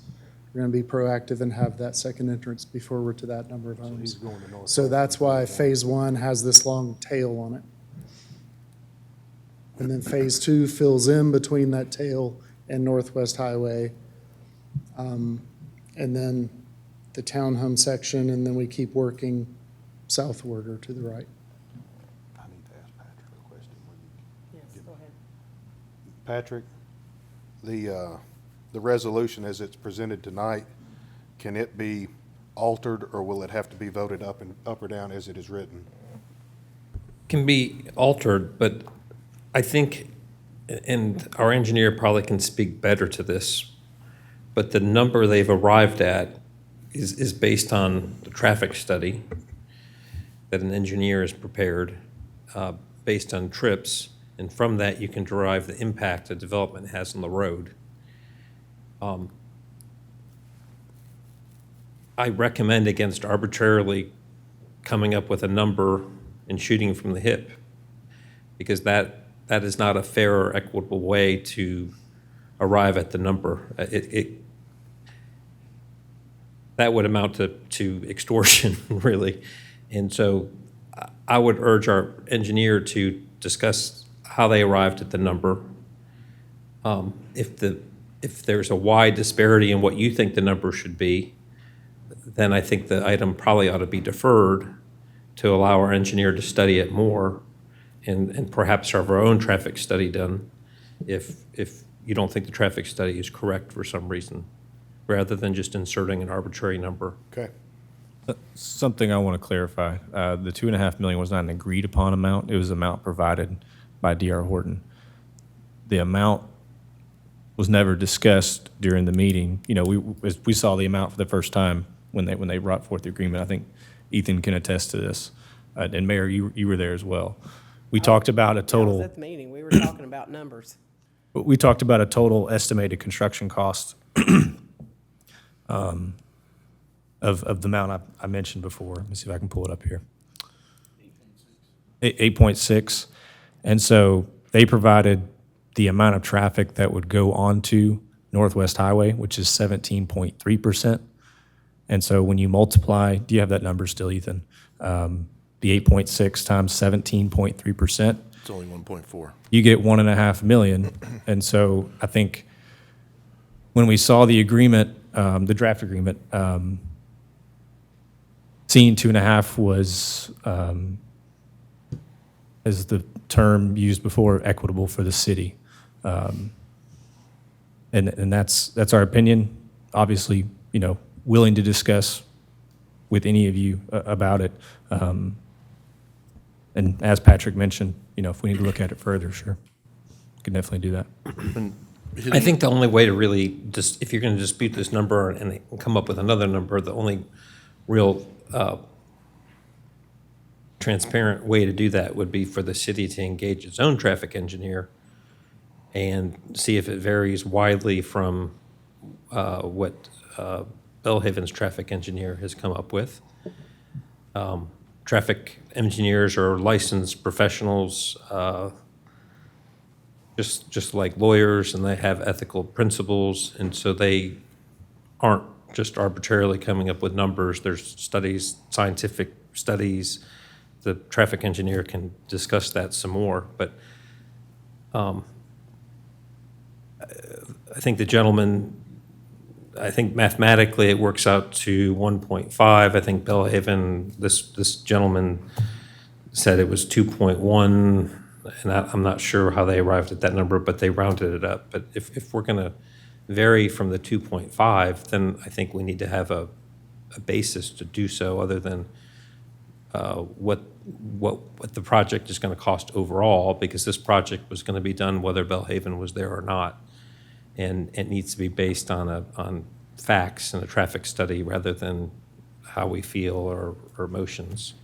We're going to be proactive and have that second entrance before we're to that number of homes. So that's why Phase 1 has this long tail on it. And then Phase 2 fills in between that tail and Northwest Highway. And then the townhome section, and then we keep working southward or to the right. I need to ask Patrick a question. yes, go ahead. Patrick, the resolution as it's presented tonight, can it be altered, or will it have to be voted up or down as it is written? Can be altered, but I think, and our engineer probably can speak better to this, but the number they've arrived at is based on the traffic study that an engineer has prepared, based on trips, and from that you can derive the impact the development has on the road. I recommend against arbitrarily coming up with a number and shooting from the hip, because that is not a fair or equitable way to arrive at the number. That would amount to extortion, really. And so I would urge our engineer to discuss how they arrived at the number. If there's a wide disparity in what you think the number should be, then I think the item probably ought to be deferred to allow our engineer to study it more and perhaps have our own traffic study done if you don't think the traffic study is correct for some reason, rather than just inserting an arbitrary number. Okay. Something I want to clarify. The $2.5 million was not an agreed upon amount. It was an amount provided by D.R. Horton. The amount was never discussed during the meeting. You know, we saw the amount for the first time when they brought forth the agreement. I think Ethan can attest to this. And Mayor, you were there as well. We talked about a I was total, at the meeting, we were talking about numbers. we talked about a total estimated construction cost of the amount I mentioned before. Let me see if I can pull it up here. 8.6. And so they provided the amount of traffic that would go onto Northwest Highway, which is 17.3%. And so when you multiply, do you have that number still, Ethan? The 8.6 times 17.3%. It's only 1.4. You get 1.5 million. And so I think when we saw the agreement, the draft agreement, seeing 2.5 was, as the term used before, equitable for the city. And that's our opinion. Obviously, willing to discuss with any of you about it. And as Patrick mentioned, if we need to look at it further, sure, we can definitely do that. I think the only way to really, if you're going to dispute this number and come up with another number, the only real transparent way to do that would be for the city to engage its own traffic engineer and see if it varies widely from what Bellhaven's traffic engineer has come up with. Traffic engineers are licensed professionals, just like lawyers, and they have ethical principles, and so they aren't just arbitrarily coming up with numbers. There's studies, scientific studies. The traffic engineer can discuss that some more, but I think the gentleman, I think mathematically it works out to 1.5. I think Bellhaven, this gentleman said it was 2.1, and I'm not sure how they arrived at that number, but they rounded it up. But if we're going to vary from the 2.5, then I think we need to have a basis to do so, other than what the project is going to cost overall, because this project was going to be done whether Bellhaven was there or not, and it needs to be based on facts and a traffic study rather than how we feel or emotions.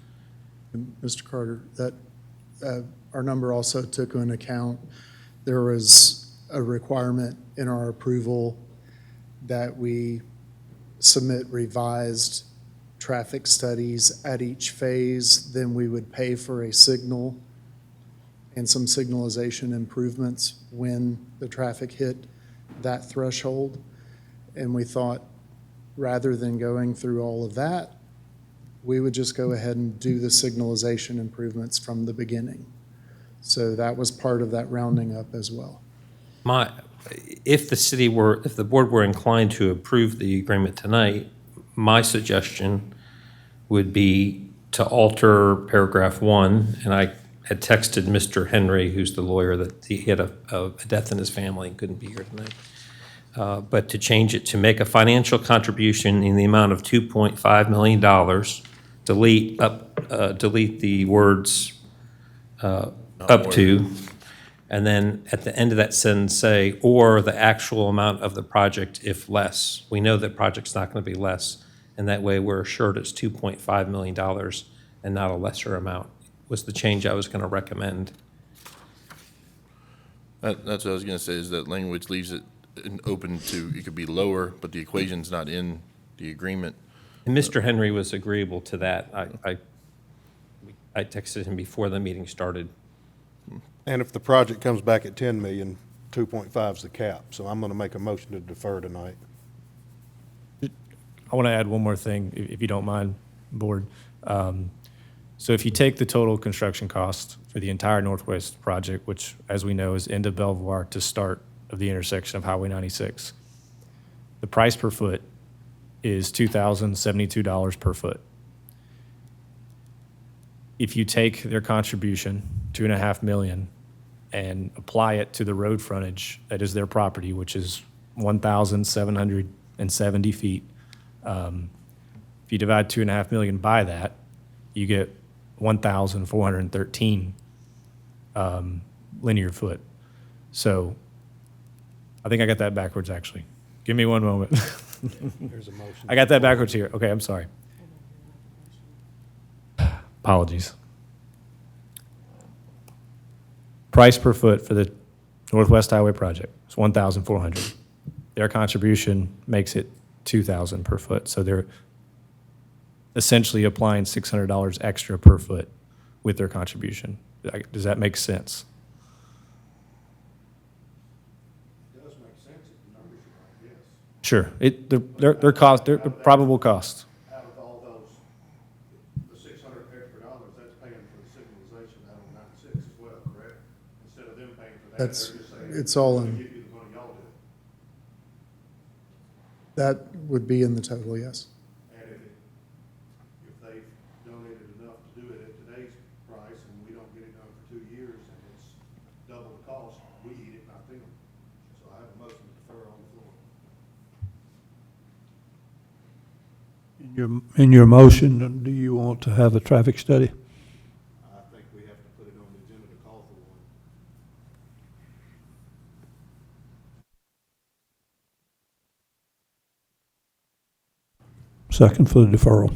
Mr. Carter, that our number also took into account, there was a requirement in our approval that we submit revised traffic studies at each phase. Then we would pay for a signal and some signalization improvements when the traffic hit that threshold. And we thought, rather than going through all of that, we would just go ahead and do the signalization improvements from the beginning. So that was part of that rounding up as well. If the board were inclined to approve the agreement tonight, my suggestion would be to alter paragraph 1, and I had texted Mr. Henry, who's the lawyer, that he had a death in his family and couldn't be here tonight. But to change it to make a financial contribution in the amount of $2.5 million, delete the words up to, and then at the end of that sentence say, or the actual amount of the project if less. We know that project's not going to be less, and that way we're assured it's $2.5 million and not a lesser amount, was the change I was going to recommend. That's what I was going to say, is that language leaves it open to, it could be lower, but the equation's not in the agreement. And Mr. Henry was agreeable to that. I texted him before the meeting started. And if the project comes back at 10 million, 2.5 is the cap. So I'm going to make a motion to defer tonight. I want to add one more thing, if you don't mind, Board. So if you take the total construction cost for the entire Northwest project, which, as we know, is end of Belvoir to start of the intersection of Highway 96, the price per foot is $2,072 per foot. If you take their contribution, $2.5 million, and apply it to the road frontage that is their property, which is 1,770 feet, if you divide $2.5 million by that, you get 1,413 linear foot. So I think I got that backwards, actually. Give me one moment. There's a motion. I got that backwards here. Okay, I'm sorry. Apologies. Price per foot for the Northwest Highway project is $1,400. Their contribution makes it $2,000 per foot. So they're essentially applying $600 extra per foot with their contribution. Does that make sense? It does make sense if the numbers are right, yes. Sure. Their cost, their probable cost. Out of all those, the $600 extra dollars, that's paying for the signalization out of 96 as well, correct? Instead of them paying for that, they're That's, just saying, it's all "We'll in, give you the money, y'all do it." that would be in the total, yes. And if they In your motion, do you want to have a traffic study? I think we have to put it on the agenda to call for one. Second for the deferral.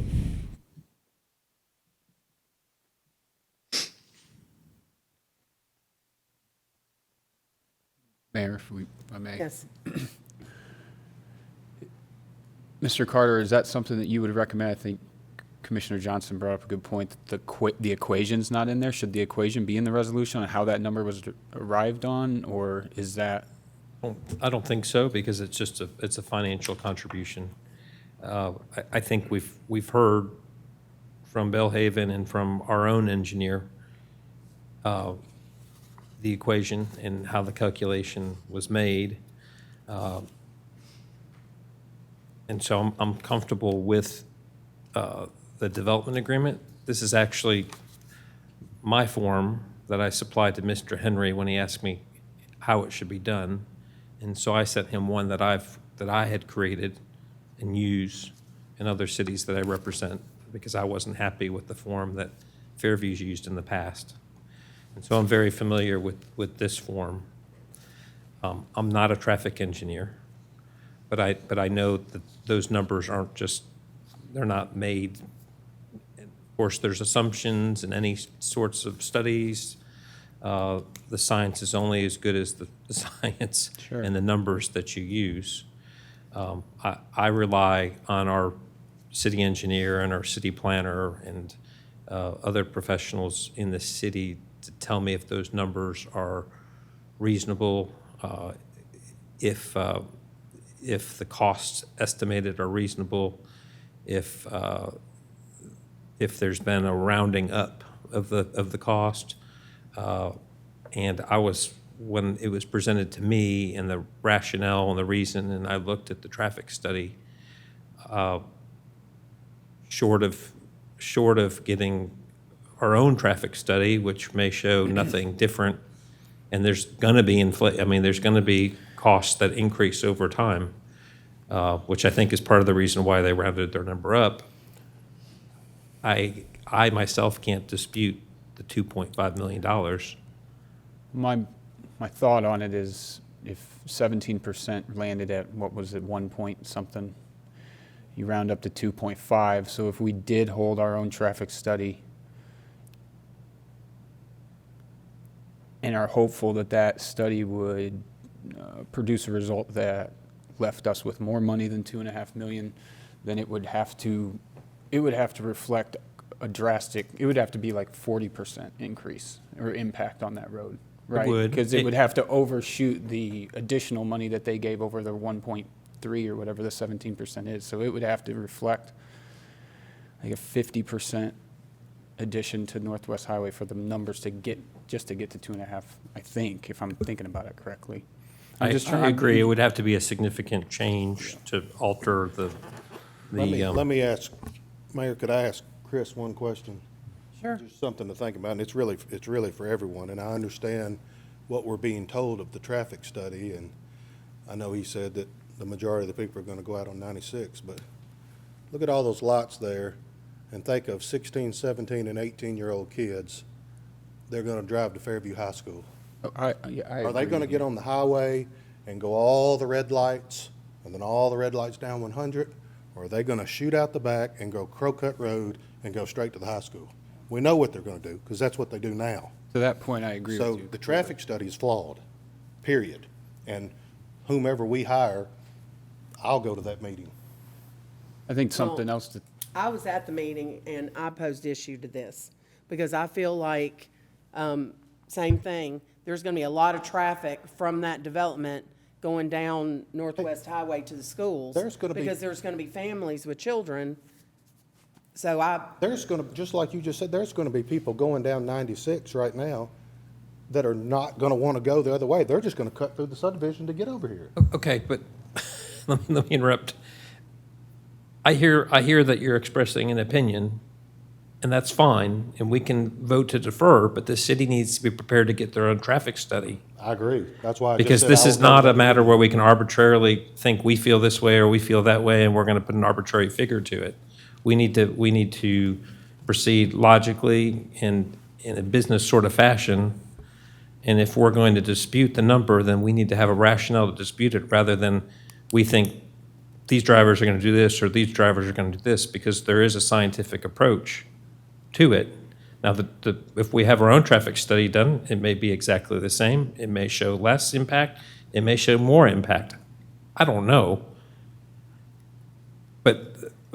Mayor, if I may. Yes. Mr. Carter, is that something that you would recommend? I think Commissioner Johnson brought up a good point. That the equation's not in there. Should the equation be in the resolution on how that number was arrived on, or is that? I don't think so, because it's just it's a financial contribution. I think we've heard from Bellhaven and from our own engineer the equation and how the calculation was made. And so I'm comfortable with the development agreement. This is actually my form that I supplied to Mr. Henry when he asked me how it should be done. And so I sent him one that I had created and use in other cities that I represent, because I wasn't happy with the form that Fairview's used in the past. And so I'm very familiar with this form. I'm not a traffic engineer, but I know that those numbers aren't just, they're not made. Of course, there's assumptions in any sorts of studies. The science is only as good as the science. Sure. And the numbers that you use. I rely on our city engineer and our city planner and other professionals in the city to tell me if those numbers are reasonable, if the costs estimated are reasonable, if there's been a rounding up of the cost. And when it was presented to me and the rationale and the reason, and I looked at the traffic study, short of getting our own traffic study, which may show nothing different, and there's going to be there's going to be costs that increase over time, which I think is part of the reason why they rounded their number up. I myself can't dispute the $2.5 million. My thought on it is, if 17% landed at, what was it, 1 point something, you round up to 2.5. So if we did hold our own traffic study and are hopeful that that study would produce a result that left us with more money than $2.5 million, then it would have to reflect a drastic, it would have to be like 40% increase or impact on that road, right? would. Because it would have to overshoot the additional money that they gave over the 1.3 or whatever the 17% is. So it would have to reflect like a 50% addition to Northwest Highway for the numbers to get to 2.5, I think, if I'm thinking about it correctly. I agree. It would have to be a significant change to alter the. Let me ask, Mayor, could I ask Chris one question? Sure. Just something to think about, and it's really for everyone, and I understand what we're being told of the traffic study, and I know he said that the majority of the people are going to go out on 96, but look at all those lots there, and think of 16, 17, and 18-year-old kids. They're going to drive to Fairview High School. I Are they going to get on the highway and go all the red lights, and then all the red lights down 100? Or are they going to shoot out the back and go Crowcut Road and go straight to the high school? We know what they're going to do, because that's what they do now. To that point, I agree with you. So the traffic study is flawed, period. And whomever we hire, I'll go to that meeting. I think something else to, I was at the meeting and I posed issue to this because I feel like, same thing, there's gonna be a lot of traffic from that development going down Northwest Highway to the schools. Because there's gonna be families with children. So There's going to, just like you just said, there's going to be people going down 96 right now that are not going to want to go the other way. They're just going to cut through the subdivision to get over here. Okay, but let me interrupt. I hear that you're expressing an opinion, and that's fine, and we can vote to defer, but the city needs to be prepared to get their own traffic study. I agree. That's why I just Because said this I'll is go not to a the matter meeting. where we can arbitrarily think we feel this way or we feel that way, and we're going to put an arbitrary figure to it. We need to proceed logically and in a business sort of fashion. And if we're going to dispute the number, then we need to have a rationale to dispute it rather than we think these drivers are going to do this or these drivers are going to do this, because there is a scientific approach to it. Now, if we have our own traffic study done, it may be exactly the same. It may show less impact. It may show more impact. I don't know.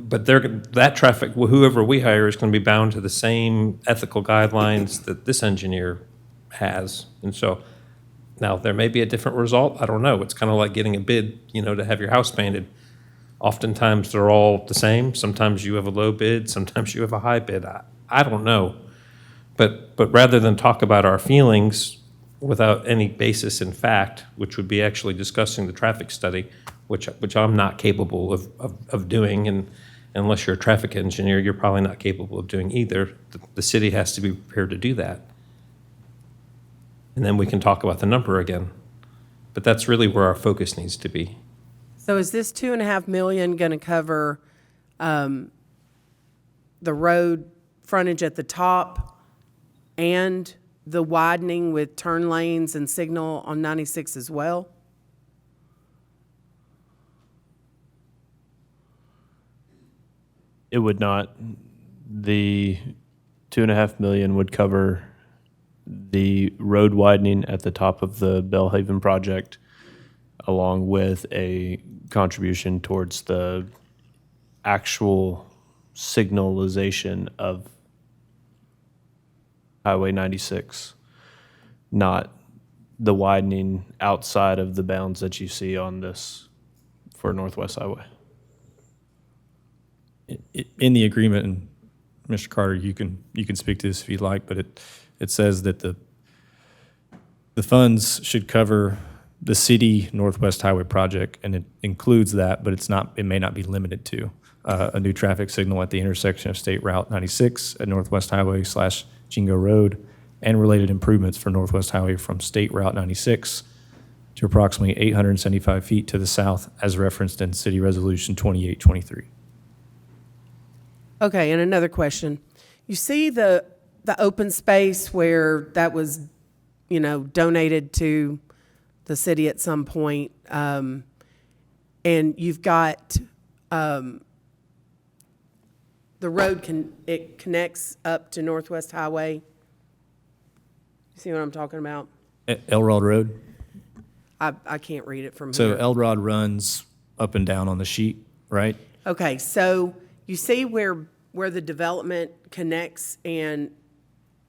But that traffic, whoever we hire, is going to be bound to the same ethical guidelines that this engineer has. And so now there may be a different result. I don't know. It's kind of like getting a bid, to have your house painted. Oftentimes they're all the same. Sometimes you have a low bid. Sometimes you have a high bid. I don't know. But rather than talk about our feelings without any basis in fact, which would be actually discussing the traffic study, which I'm not capable of doing, and unless you're a traffic engineer, you're probably not capable of doing either. The city has to be prepared to do that. And then we can talk about the number again. But that's really where our focus needs to be. So is this $2.5 million going to cover the road frontage at the top and the widening with turn lanes and signal on 96 as well? It would not. The 2.5 million would cover the road widening at the top of the Bellhaven project, along with a contribution towards the actual signalization of Highway 96, not the widening outside of the bounds that you see on this for Northwest Highway. In the agreement, and Mr. Carter, you can speak to this if you'd like, but it says that the funds should cover the city Northwest Highway project, and it includes that, but it may not be limited to a new traffic signal at the intersection of State Route 96 at Northwest Highway / Jingo Road, and related improvements for Northwest Highway from State Route 96 to approximately 875 feet to the south, as referenced in City Resolution 2823. Okay, and another question. You see the open space where that was, donated to the city at some point, and you've got the road it connects up to Northwest Highway. You see what I'm talking about? Elrod Road. I can't read it from So here. Elrod runs up and down on the sheet, right? Okay, so you see where the development connects, and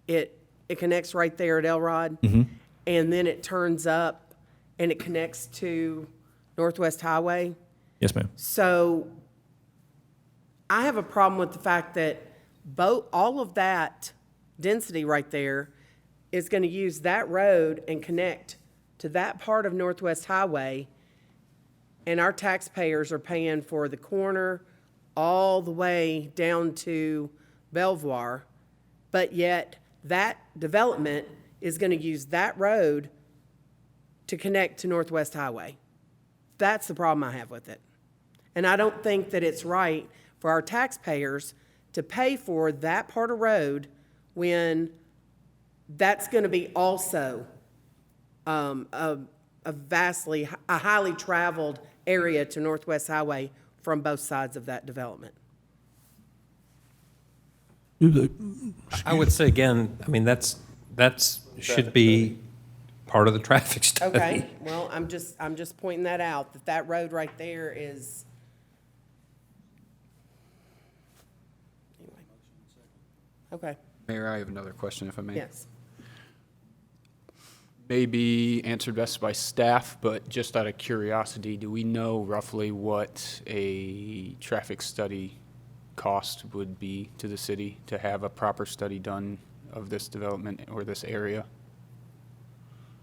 it connects right there at Elrod, and then it turns up and it connects to Northwest Highway. Yes, ma'am. So I have a problem with the fact that all of that density right there is going to use that road and connect to that part of Northwest Highway, and our taxpayers are paying for the corner all the way down to Belvoir, but yet that development is going to use that road to connect to Northwest Highway. That's the problem I have with it. And I don't think that it's right for our taxpayers to pay for that part of road when that's going to be also a highly traveled area to Northwest Highway from both sides of that development. I would say again, that's should be part of the traffic study. Okay, well, I'm just pointing that out, that road right there is. Anyway. Okay, Mayor, I have another question, if I may. yes. Maybe answered best by staff, but just out of curiosity, do we know roughly what a traffic study cost would be to the city to have a proper study done of this development or this area?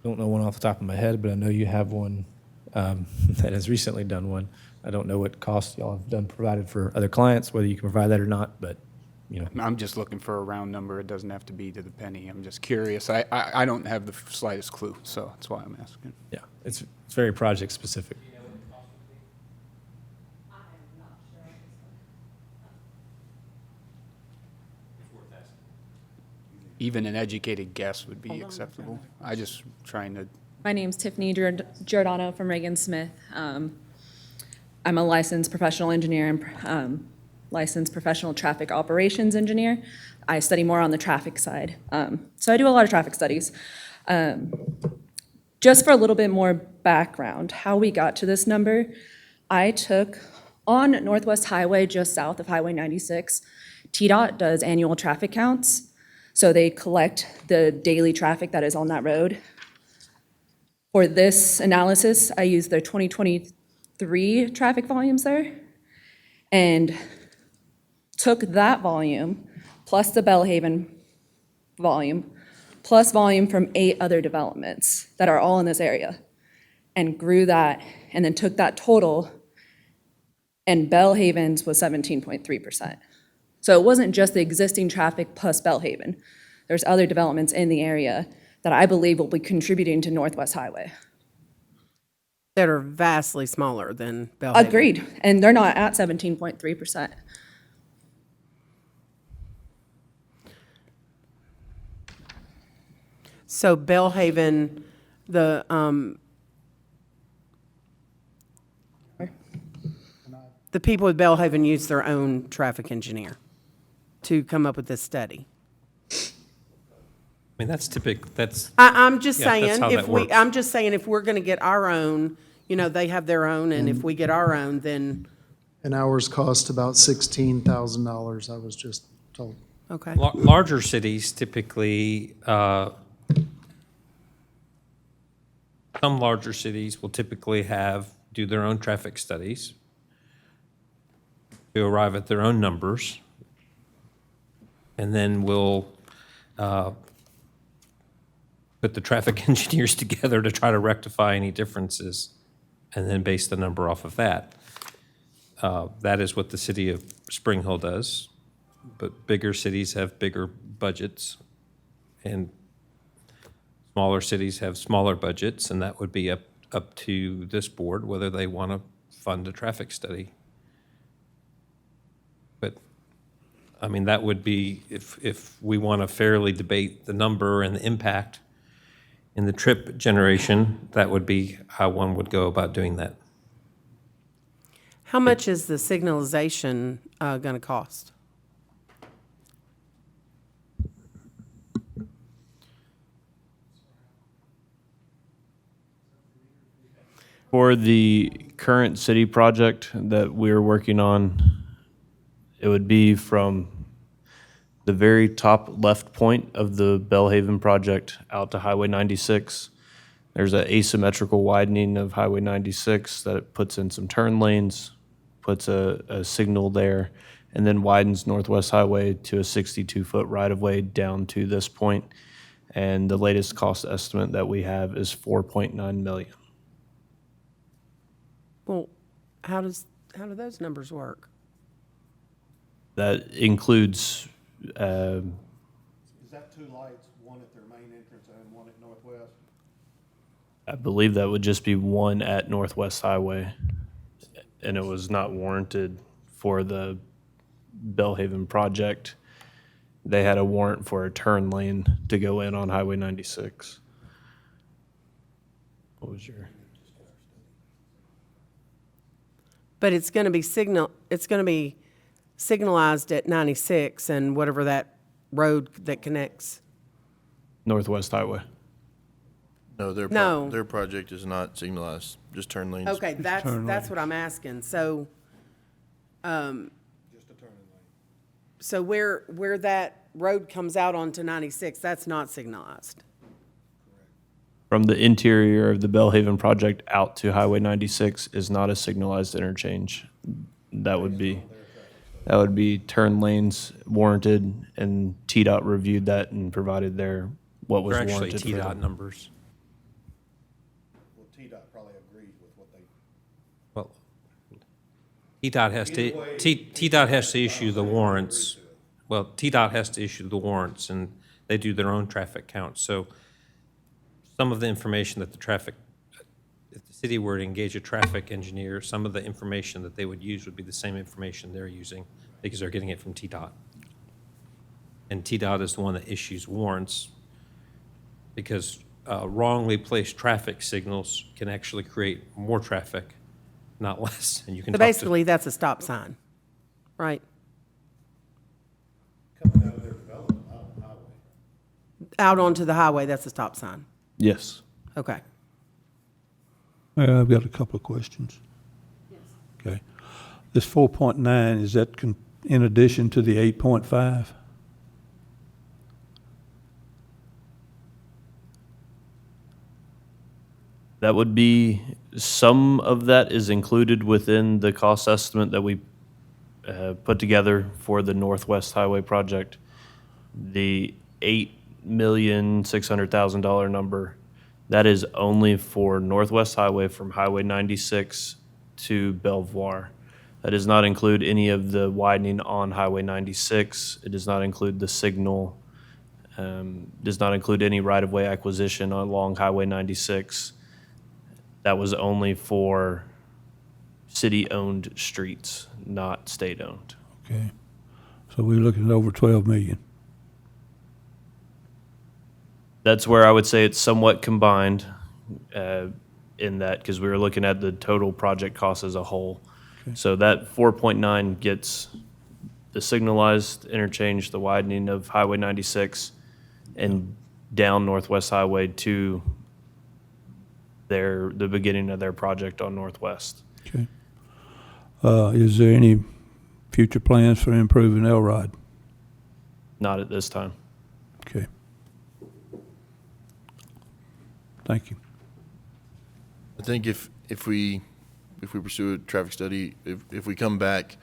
Don't know one off the top of my head, but I know you have one that has recently done one. I don't know what costs y'all have provided for other clients, whether you can provide that or not, but I'm just looking for a round number. It doesn't have to be to the penny. I'm just curious. I don't have the slightest clue, so that's why I'm asking. yeah, it's very project specific. even an educated guess would be acceptable. I just trying to, My name's Tiffany Giordano from Reagan Smith. I'm a licensed professional engineer and licensed professional traffic operations engineer. I study more on the traffic side. So I do a lot of traffic studies. Just for a little bit more background, how we got to this number, I took on Northwest Highway, just south of Highway 96, TDOT does annual traffic counts. So they collect the daily traffic that is on that road. For this analysis, I used their 2023 traffic volumes there and took that volume plus the Bellhaven volume plus volume from 8 other developments that are all in this area and grew that and then took that total, and Bellhaven's was 17.3%. So it wasn't just the existing traffic plus Bellhaven. There's other developments in the area that I believe will be contributing to Northwest Highway. That are vastly smaller than Bellhaven. Agreed, and they're not at 17.3%. So Bellhaven, the people at Bellhaven use their own traffic engineer to come up with this study. I mean, that's typical, that's. I'm just Yeah, that's saying, how if that we, works. I'm just saying, if we're gonna get our own, you know, they have their own, and if we get our own, then, And ours cost about $16,000, I was just told. okay. Larger cities typically, some larger cities will typically do their own traffic studies to arrive at their own numbers, and then will put the traffic engineers together to try to rectify any differences, and then base the number off of that. That is what the city of Spring Hill does, but bigger cities have bigger budgets, and smaller cities have smaller budgets, and that would be up to this board whether they want to fund a traffic study. But, I mean, that would be, if we want to fairly debate the number and the impact in the trip generation, that would be how one would go about doing that. How much is the signalization gonna cost? For the current city project that we're working on, it would be from the very top left point of the Bellhaven project out to Highway 96. There's an asymmetrical widening of Highway 96 that it puts in some turn lanes, puts a signal there, and then widens Northwest Highway to a 62-foot right-of-way down to this point. And the latest cost estimate that we have is $4.9 million. Well, how do those numbers work? That includes, Is that 2 lights, one at their main entrance and one at Northwest? I believe that would just be one at Northwest Highway, and it was not warranted for the Bellhaven project. They had a warrant for a turn lane to go in on Highway 96. What was your? But it's gonna be signalized at 96 and whatever that road that connects. Northwest Highway. No, No. their project is not signalized, just turn lanes. Okay, that's what I'm asking, so, so where that road comes out onto 96, that's not signalized? From the interior of the Bellhaven project out to Highway 96 is not a signalized interchange. That would be turn lanes warranted, and TDOT reviewed that and provided what was They're actually warranted for TDOT them. numbers. Well, TDOT probably agrees with what they. Well, TDOT has to issue the warrants. Well, TDOT has to issue the warrants, and they do their own traffic count. So some of the information that if the city were to engage a traffic engineer, some of the information that they would use would be the same information they're using because they're getting it from TDOT. and TDOT is the one that issues warrants, because wrongly placed traffic signals can actually create more traffic, not less. And you can So talk to- basically, that's a stop sign, right? Out onto the highway, that's a stop sign. Yes. Okay. I've got a couple of questions. Okay. This 4.9, is that in addition to the 8.5? That would be, some of that is included within the cost estimate that we put together for the Northwest Highway project. The $8,600,000 number, that is only for Northwest Highway from Highway 96 to Belvoir. That does not include any of the widening on Highway 96. It does not include the signal, does not include any right-of-way acquisition along Highway 96. That was only for city-owned streets, not state-owned. Okay. So we're looking at over 12 million. That's where I would say it's somewhat combined in that, because we were looking at the total project cost as a whole. So that 4.9 gets the signalized interchange, the widening of Highway 96, and down Northwest Highway to the beginning of their project on Northwest. Okay. Is there any future plans for improving Elrod? Not at this time. Okay. Thank you. I think if we pursue a traffic study, if we come back,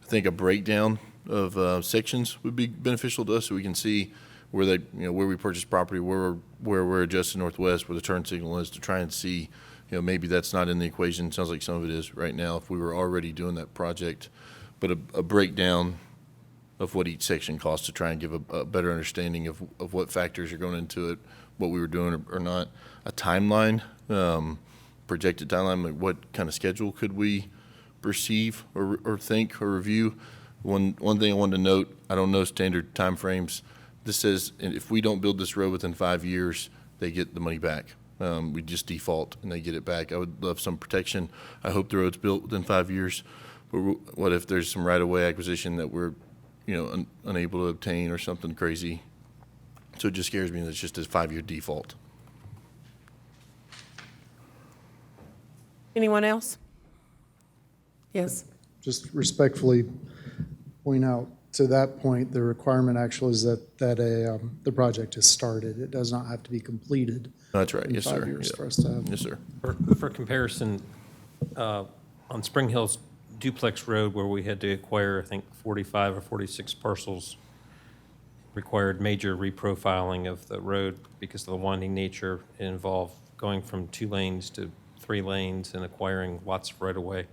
I think a breakdown of sections would be beneficial to us, so we can see where where we purchase property, where we're adjusting Northwest, where the turn signal is, to try and see, maybe that's not in the equation. Sounds like some of it is right now if we were already doing that project, but a breakdown of what each section costs to try and give a better understanding of what factors are going into it, what we were doing or not. A timeline, projected timeline, like what kind of schedule could we perceive or think or review. One thing I wanted to note, I don't know standard timeframes. This says if we don't build this road within 5 years, they get the money back. We just default and they get it back. I would love some protection. I hope the road's built within 5 years. But what if there's some right-of-way acquisition that we're, unable to obtain or something crazy? So it just scares me that it's just a 5-year default. Anyone else? Yes. Just respectfully point out, to that point, the requirement actually is that the project is started. It does not have to be completed. That's right. in Yes, 5 sir. years Yeah. for us to have. Yes, sir. For comparison, on Spring Hills Duplex Road, where we had to acquire, I think, 45 or 46 parcels, required major reprofiling of the road because of the winding nature. It involved going from 2 lanes to 3 lanes and acquiring lots of right-of-way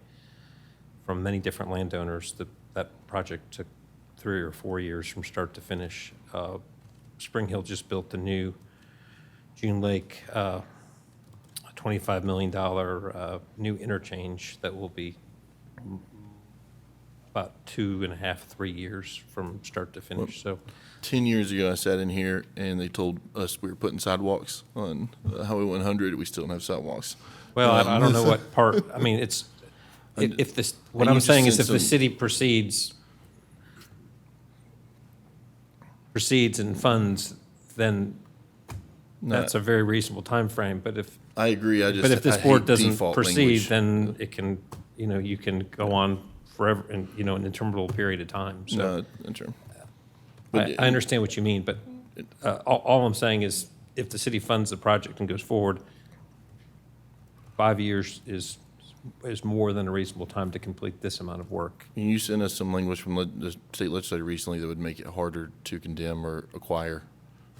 from many different landowners. That project took 3 or 4 years from start to finish. Spring Hill just built the new June Lake, $25 million new interchange that will be about 2.5, 3 years from start to finish. So 10 years ago, I sat in here and they told us we were putting sidewalks on Highway 100. We still don't have sidewalks. Well, I don't know what part, I mean, it's, if this, what I'm saying is if the city proceeds and funds, then that's a very reasonable timeframe. But if, I agree, but if this board doesn't default proceed, language. then it can, you can go on forever and, an interminable period of time. So No, that's true. I understand what you mean, but all I'm saying is if the city funds the project and goes forward, 5 years is more than a reasonable time to complete this amount of work. Can you send us some language from the state legislature recently that would make it harder to condemn or acquire,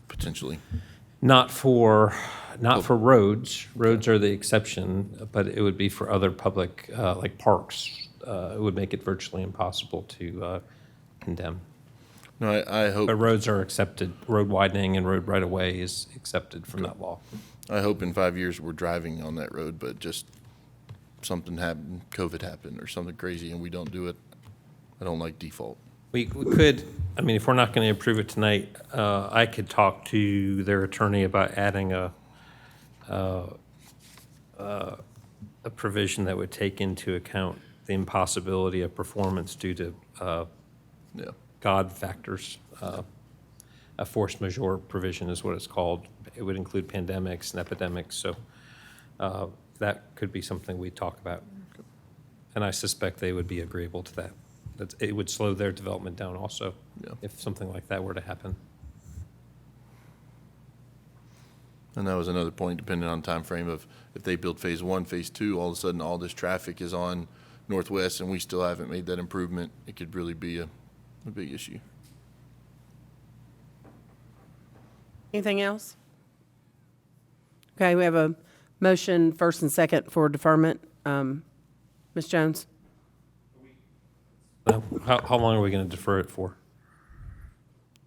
potentially? Not for roads. Roads are the exception, but it would be for other public, like parks. It would make it virtually impossible to condemn. No, I hope. But roads are accepted. Road widening and road right-of-way is accepted from that law. I hope in 5 years we're driving on that road, but just something happened, COVID happened or something crazy, and we don't do it. I don't like default. We could, I mean, if we're not going to approve it tonight, I could talk to their attorney about adding a provision that would take into account the impossibility of performance due to God factors. A force majeure provision is what it's called. It would include pandemics and epidemics, so that could be something we talk about. And I suspect they would be agreeable to that. It would slow their development down also, if something like that were to happen. And that was another point, depending on time frame of if they build phase 1, phase 2, all of a sudden all this traffic is on Northwest and we still haven't made that improvement, it could really be a big issue. Anything else? Okay, we have a motion, first and second, for deferment. Ms. Jones? How long are we going to defer it for?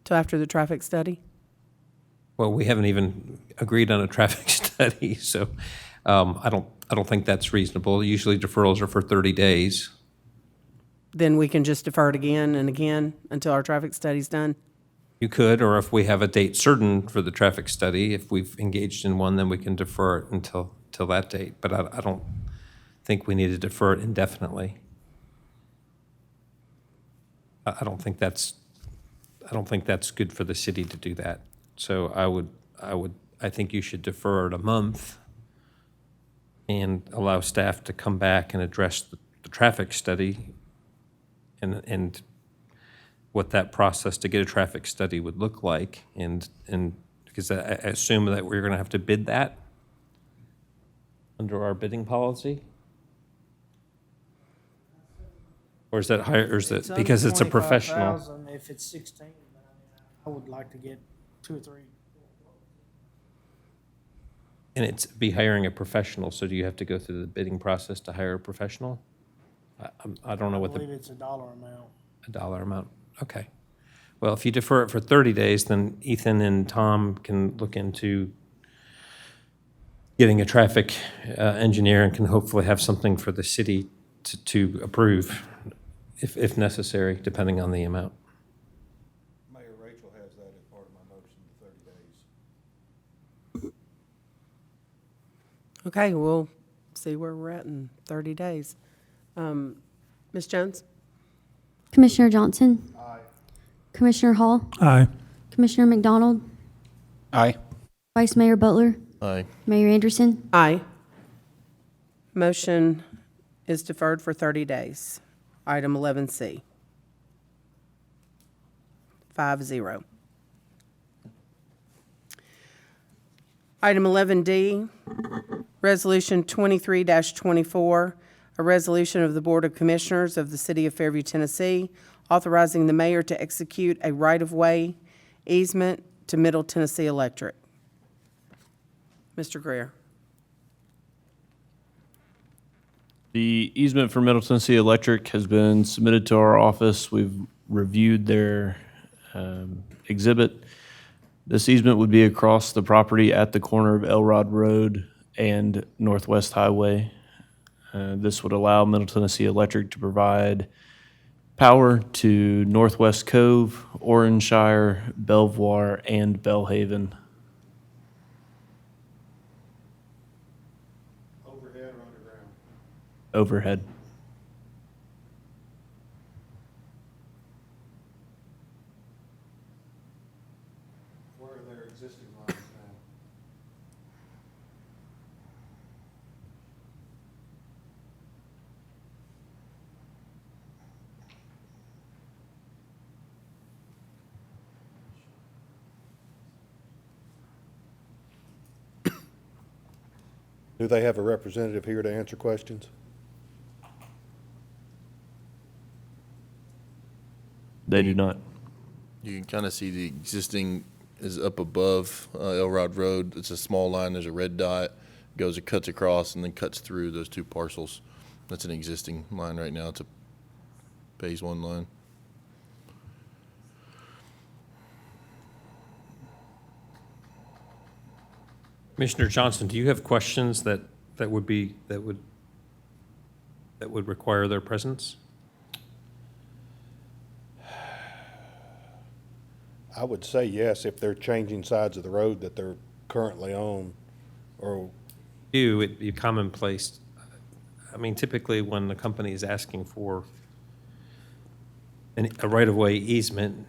Till after the traffic study? Well, we haven't even agreed on a traffic study, so I don't think that's reasonable. Usually deferrals are for 30 days. Then we can just defer it again and again until our traffic study's done? You could, or if we have a date certain for the traffic study, if we've engaged in one, then we can defer it until that date. But I don't think we need to defer it indefinitely. I don't think that's good for the city to do that. So I think you should defer it a month and allow staff to come back and address the traffic study and what that process to get a traffic study would look like. And because I assume that we're going to have to bid that under our bidding policy? Or is that higher, or is that because it's a professional? If it's 16, I would like to get 2 or 3. And it's be hiring a professional, so do you have to go through the bidding process to hire a professional? I don't know what I believe it's a dollar amount. A dollar amount, okay. Well, if you defer it for 30 days, then Ethan and Tom can look into getting a traffic engineer and can hopefully have something for the city to approve if necessary, depending on the amount. Mayor, Rachel has that as part of my motion, the 30 days. Okay, we'll see where we're at in 30 days. Ms. Jones? Commissioner Johnson? Aye. Commissioner Hall? Aye. Commissioner McDonald? Aye. Vice Mayor Butler? Aye. Mayor Anderson? Aye. Motion is deferred for 30 days. Item 11C. 5-0. Item 11D, Resolution 23-24, a resolution of the Board of Commissioners of the City of Fairview, Tennessee, authorizing the mayor to execute a right-of-way easement to Middle Tennessee Electric. Mr. Greer. The easement for Middle Tennessee Electric has been submitted to our office. We've reviewed their exhibit. This easement would be across the property at the corner of Elrod Road and Northwest Highway. This would allow Middle Tennessee Electric to provide power to Northwest Cove, Oranshire, Belvoir, and Bellhaven. Overhead or underground? Overhead. Where are their existing lines now? Do they have a representative here to answer questions? They do not. You can kind of see the existing is up above Elrod Road. It's a small line. There's a red dot. It cuts across and then cuts through those two parcels. That's an existing line right now. It's a phase 1 line. Commissioner Johnson, do you have questions that would require their presence? I would say yes, if they're changing sides of the road that they're currently on, or, It'd be commonplace. I mean, typically when the company is asking for a right-of-way easement,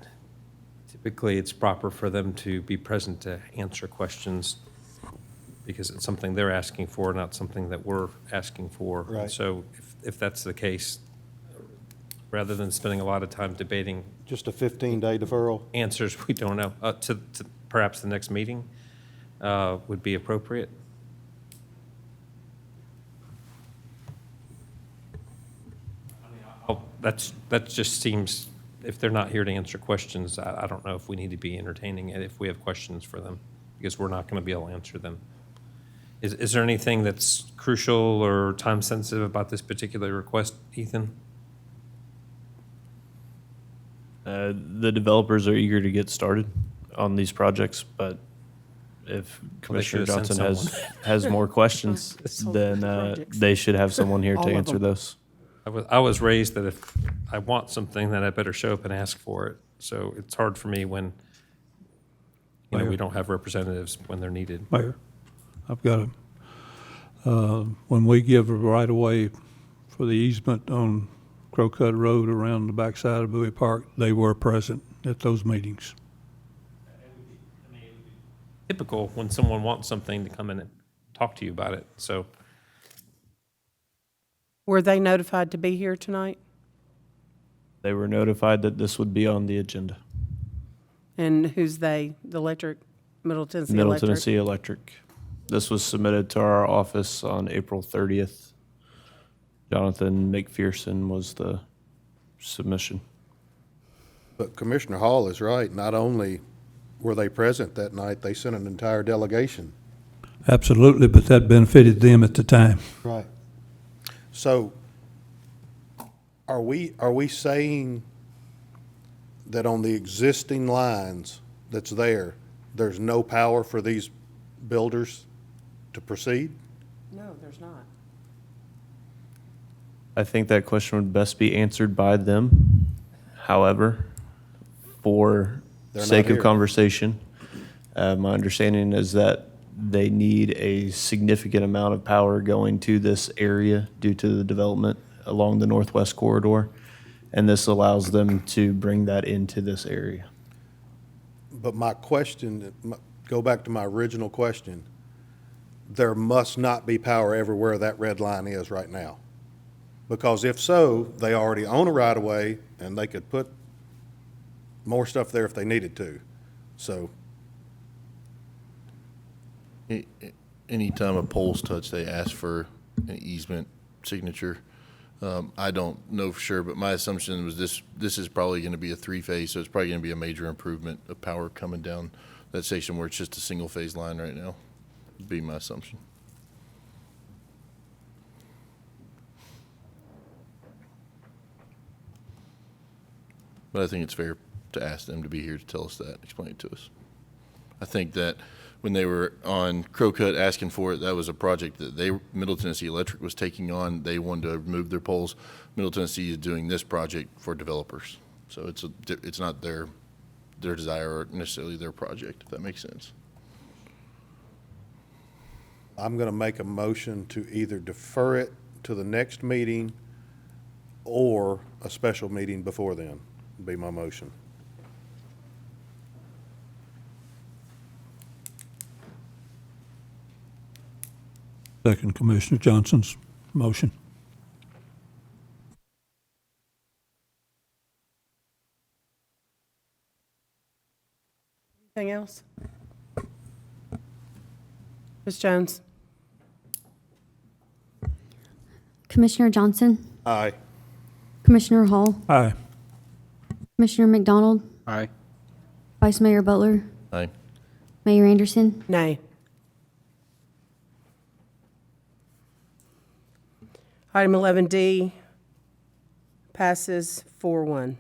typically it's proper for them to be present to answer questions because it's something they're asking for, not something that we're asking for. And Right. so if that's the case, rather than spending a lot of time debating just a 15-day deferral? answers we don't know, to perhaps the next meeting would be appropriate. That just seems, if they're not here to answer questions, I don't know if we need to be entertaining it if we have questions for them, because we're not going to be able to answer them. Is there anything that's crucial or time-sensitive about this particular request, Ethan? The developers are eager to get started on these projects, but if Commissioner should've sent Johnson has more questions, then they should have someone here to answer those. I was raised that if I want something, then I better show up and ask for it. So it's hard for me when, we don't have representatives when they're needed. Mayor, I've got when we give a right-of-way for the easement on Crowcut Road around the backside of Bowie Park, they were present at those meetings. Typical when someone wants something to come in and talk to you about it, so. Were they notified to be here tonight? They were notified that this would be on the agenda. And who's they? The electric, Middle Tennessee Middle Electric? Tennessee Electric. This was submitted to our office on April 30th. Jonathan McPherson was the submission. But Commissioner Hall is right. Not only were they present that night, they sent an entire delegation. Absolutely, but that benefited them at the time. Right. So are we saying that on the existing lines that's there, there's no power for these builders to proceed? No, there's not. I think that question would best be answered by them. However, for They're not sake of here. conversation, my understanding is that they need a significant amount of power going to this area due to the development along the northwest corridor, and this allows them to bring that into this area. But my question, go back to my original question, there must not be power everywhere that red line is right now. Because if so, they already own a right-of-way, and they could put more stuff there if they needed to. So, Anytime a pole's touched, they ask for an easement signature. I don't know for sure, but my assumption was this is probably going to be a three-phase, so it's probably going to be a major improvement of power coming down that section where it's just a single-phase line right now, would be my assumption. But I think it's fair to ask them to be here to tell us that, explain it to us. I think that when they were on Crowcut asking for it, that was a project that Middle Tennessee Electric was taking on. They wanted to remove their poles. Middle Tennessee is doing this project for developers. So it's not their desire or necessarily their project, if that makes sense. I'm going to make a motion to either defer it to the next meeting or a special meeting before then, would be my motion. Second Commissioner Johnson's motion. Anything else? Ms. Jones? Commissioner Johnson, Aye. Commissioner Hall, Aye. Commissioner McDonald, Aye. Vice Mayor Butler, Aye. Mayor Anderson. Nay. Item 11D passes 4-1.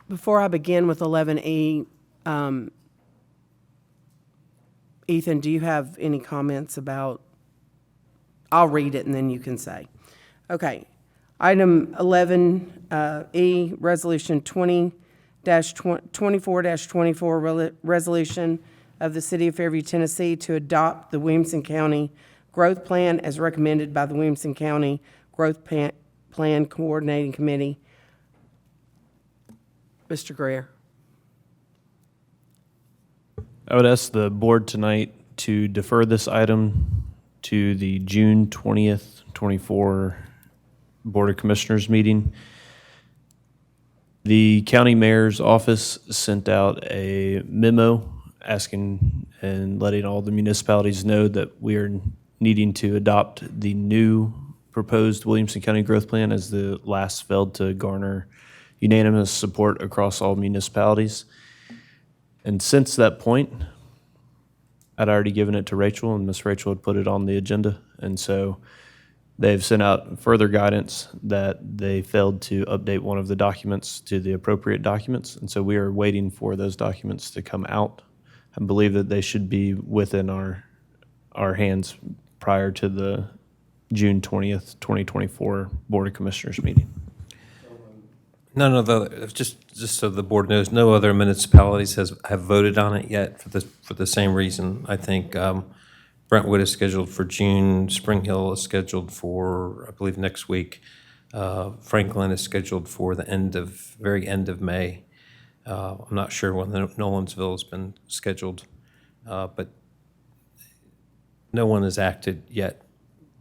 Before I begin with 11E, Ethan, do you have any comments about, I'll read it and then you can say. Okay. Item 11E, Resolution 24-24, resolution of the City of Fairview, Tennessee to adopt the Williamson County Growth Plan as recommended by the Williamson County Growth Plan Coordinating Committee. Mr. Greer. I would ask the board tonight to defer this item to the June 20th, 24 Board of Commissioners meeting. The county mayor's office sent out a memo asking and letting all the municipalities know that we are needing to adopt the new proposed Williamson County Growth Plan, as the last failed to garner unanimous support across all municipalities. And since that point, I'd already given it to Rachel, and Miss Rachel had put it on the agenda. And so they've sent out further guidance that they failed to update one of the documents to the appropriate documents. And so we are waiting for those documents to come out. I believe that they should be within our hands prior to the June 20th, 2024 Board of Commissioners meeting. None of the, just so the board knows, no other municipalities have voted on it yet for the same reason. I think Brentwood is scheduled for June, Spring Hill is scheduled for, I believe, next week. Franklin is scheduled for the very end of May. I'm not sure when Nolansville has been scheduled, but no one has acted yet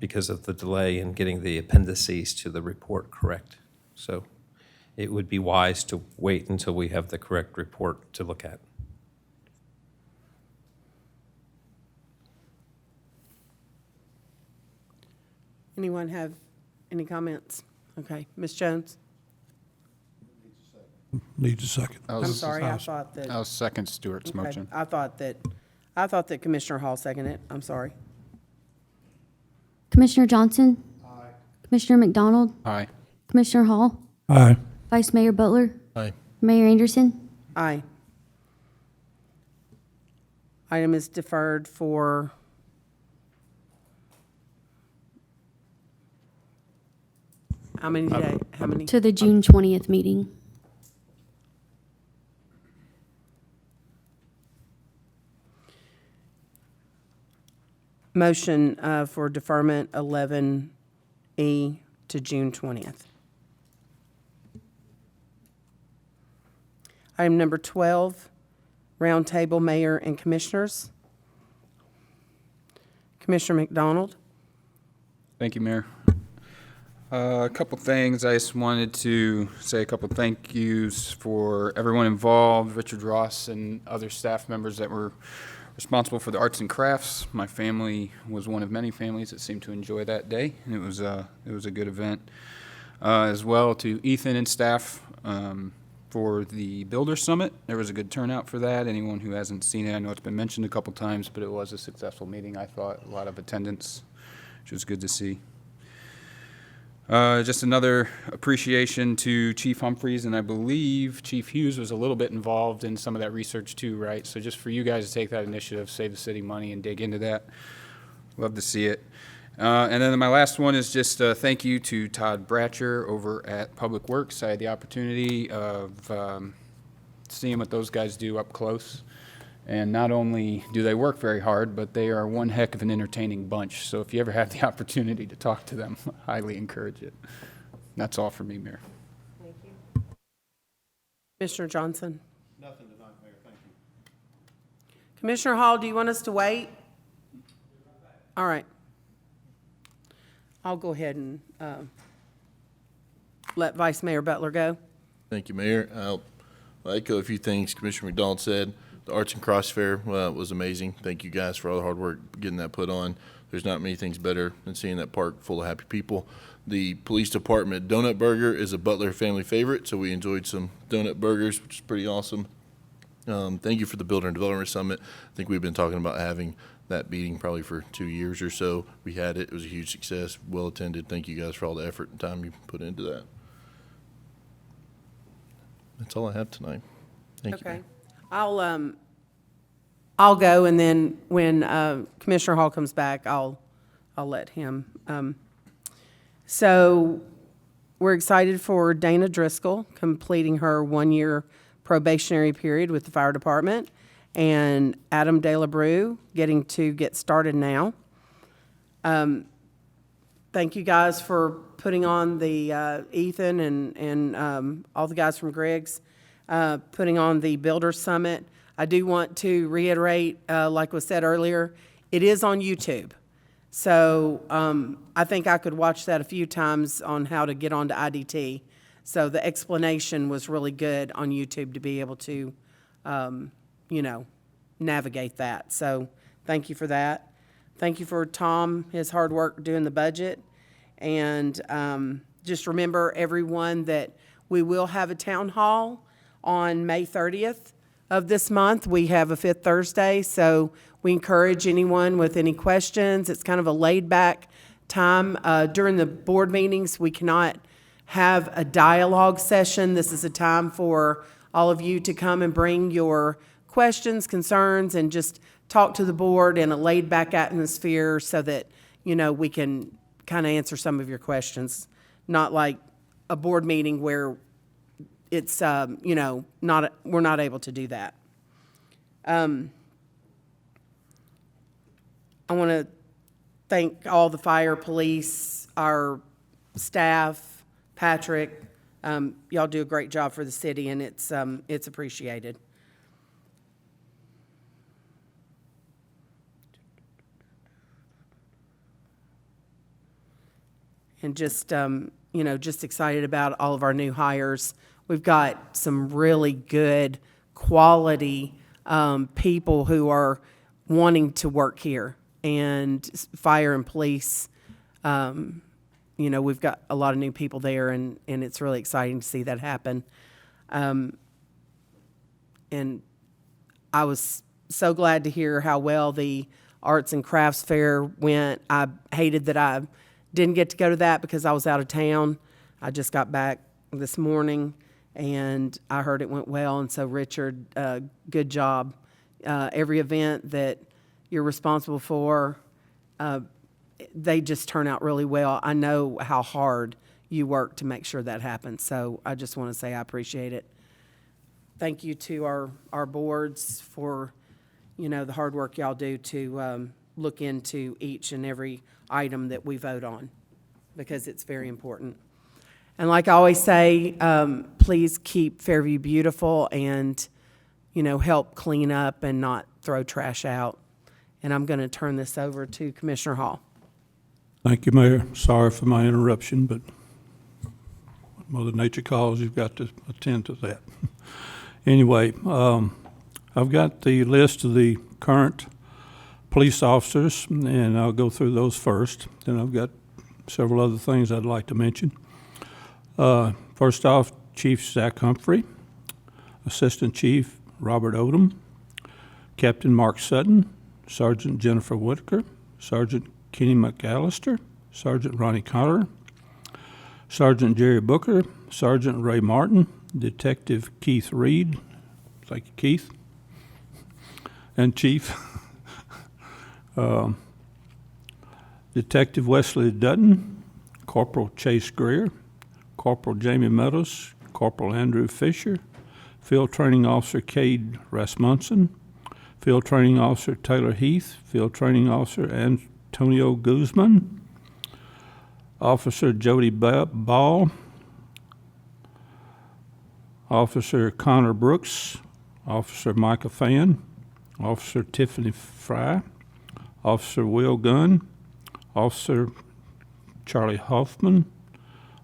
because of the delay in getting the appendices to the report correct. So it would be wise to wait until we have the correct report to look at. Anyone have any comments? Okay, Ms. Jones? Needs a second. I'm sorry, I thought that. I'll second Stewart's Okay, motion. I thought that Commissioner Hall seconded it. I'm sorry. Commissioner Johnson? Aye. Commissioner McDonald? Aye. Commissioner Hall? Aye. Vice Mayor Butler? Aye. Mayor Anderson? Aye. Item is deferred for how many days? How many? To the June 20th meeting. Motion for deferment 11E to June 20th. Item number 12, roundtable mayor and commissioners. Commissioner McDonald. Thank you, Mayor. A couple things. I just wanted to say a couple thank yous for everyone involved, Richard Ross and other staff members that were responsible for the arts and crafts. My family was one of many families that seemed to enjoy that day, and it was a good event. As well to Ethan and staff for the Builder Summit. There was a good turnout for that. Anyone who hasn't seen it, I know it's been mentioned a couple times, but it was a successful meeting. I thought a lot of attendance, which was good to see. Just another appreciation to Chief Humphreys, and I believe Chief Hughes was a little bit involved in some of that research too, right? So just for you guys to take that initiative, save the city money and dig into that. Love to see it. And then my last one is just a thank you to Todd Bratcher over at Public Works. I had the opportunity of seeing what those guys do up close. And not only do they work very hard, but they are one heck of an entertaining bunch. So if you ever have the opportunity to talk to them, I highly encourage it. That's all for me, Mayor. Thank you. Commissioner Johnson. Nothing tonight, Mayor, thank you. Commissioner Hall, do you want us to wait? All right. I'll go ahead and let Vice Mayor Butler go. Thank you, Mayor. I'll echo a few things Commissioner McDonald said. The Arts and Crafts Fair was amazing. Thank you guys for all the hard work getting that put on. There's not many things better than seeing that park full of happy people. The police department donut burger is a Butler family favorite, so we enjoyed some donut burgers, which is pretty awesome. Thank you for the Builder and Developer Summit. I think we've been talking about having that meeting probably for 2 years or so. We had it. It was a huge success, well attended. Thank you guys for all the effort and time you put into that. That's all I have tonight. Thank you. Okay. I'll I'll go, and then when Commissioner Hall comes back, I'll let him. So we're excited for Dana Driscoll completing her 1-year probationary period with the fire department, and Adam De La Brue getting to get started now. Thank you guys for putting on the, Ethan and all the guys from Griggs, putting on the Builder Summit. I do want to reiterate, like was said earlier, it is on YouTube. So I think I could watch that a few times on how to get onto IDT. So the explanation was really good on YouTube to be able to, navigate that. So thank you for that. Thank you for Tom, his hard work doing the budget. And just remember, everyone, that we will have a town hall on May 30th of this month. We have a fifth Thursday, so we encourage anyone with any questions. It's kind of a laid-back time. During the board meetings, we cannot have a dialogue session. This is a time for all of you to come and bring your questions, concerns, and just talk to the board in a laid-back atmosphere so that, we can kind of answer some of your questions. Not like a board meeting where it's, we're not able to do that. I want to thank all the fire, police, our staff, Patrick. Y'all do a great job for the city, and it's appreciated. And just, just excited about all of our new hires. We've got some really good quality people who are wanting to work here, and fire and police. We've got a lot of new people there, and it's really exciting to see that happen. And I was so glad to hear how well the Arts and Crafts Fair went. I hated that I didn't get to go to that because I was out of town. I just got back this morning, and I heard it went well. And so, Richard, good job. Every event that you're responsible for, they just turn out really well. I know how hard you work to make sure that happens. So I just want to say I appreciate it. Thank you to our boards for, the hard work y'all do to look into each and every item that we vote on, because it's very important. And like I always say, please keep Fairview beautiful and, help clean up and not throw trash out. And I'm going to turn this over to Commissioner Hall. Thank you, Mayor. Sorry for my interruption, but Mother Nature calls, you've got to attend to that. Anyway, I've got the list of the current police officers, and I'll go through those first. Then I've got several other things I'd like to mention. First off, Chief Zach Humphrey, Assistant Chief Robert Odom, Captain Mark Sutton, Sergeant Jennifer Whitaker, Sergeant Kenny McAllister, Sergeant Ronnie Cotter, Sergeant Jerry Booker, Sergeant Ray Martin, Detective Keith Reed, thank you, Keith, and Chief Detective Wesley Dutton, Corporal Chase Greer, Corporal Jamie Meadows, Corporal Andrew Fisher, Field Training Officer Cade Rasmussen, Field Training Officer Taylor Heath, Field Training Officer Antonio Guzman, Officer Jody Ball, Officer Connor Brooks, Officer Micah Fan, Officer Tiffany Fry, Officer Will Gunn, Officer Charlie Hoffman,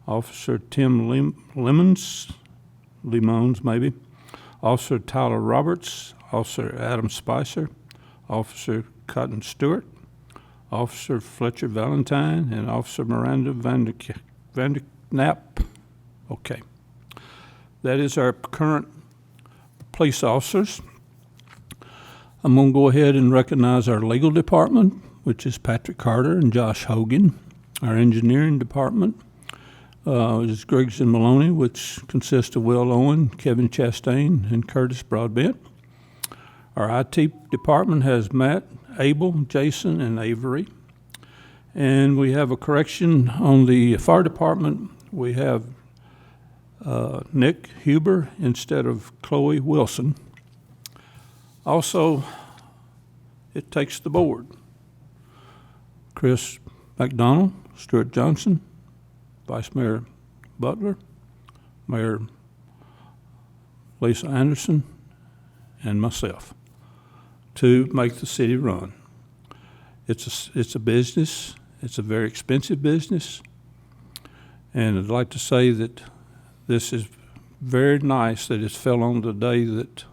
Officer Tim Lemons maybe, Officer Tyler Roberts, Officer Adam Spicer, Officer Cotton Stewart, Officer Fletcher Valentine, and Officer Miranda Vanderknapp. Okay. That is our current police officers. I'm going to go ahead and recognize our legal department, which is Patrick Carter and Josh Hogan. Our engineering department is Griggs and Maloney, which consists of Will Owen, Kevin Chastain, and Curtis Broadbent. Our IT department has Matt, Abel, Jason, and Avery. And we have a correction on the fire department. We have Nick Huber instead of Chloe Wilson. Also, it takes the board. Chris McDonald, Stuart Johnson, Vice Mayor Butler, Mayor Lisa Anderson, and myself to make the city run. It's a business. It's a very expensive business. And I'd like to say that this is very nice that it fell on the day that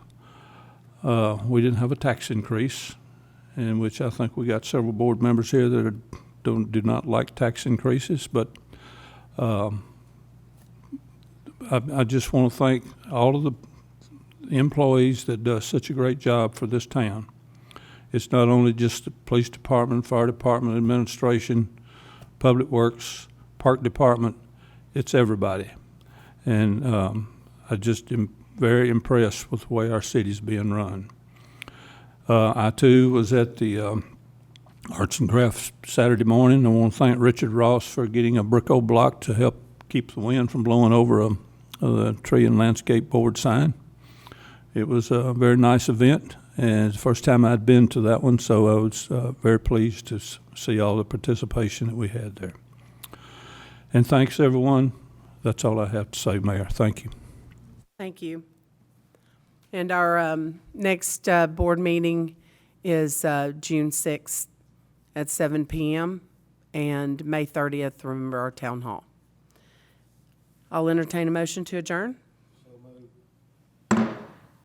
we didn't have a tax increase, in which I think we got several board members here that do not like tax increases. But I just want to thank all of the employees that do such a great job for this town. It's not only just the police department, fire department, administration, public works, park department, it's everybody. And I just am very impressed with the way our city's being run. I too was at the Arts and Crafts Saturday morning. I want to thank Richard Ross for getting a Brico block to help keep the wind from blowing over a tree and landscape board sign. It was a very nice event, and it's the first time I'd been to that one, so I was very pleased to see all the participation that we had there. And thanks, everyone. That's all I have to say, Mayor. Thank you. Thank you. And our next board meeting is June 6th at 7 p.m. and May 30th, remember our town hall. I'll entertain a motion to adjourn.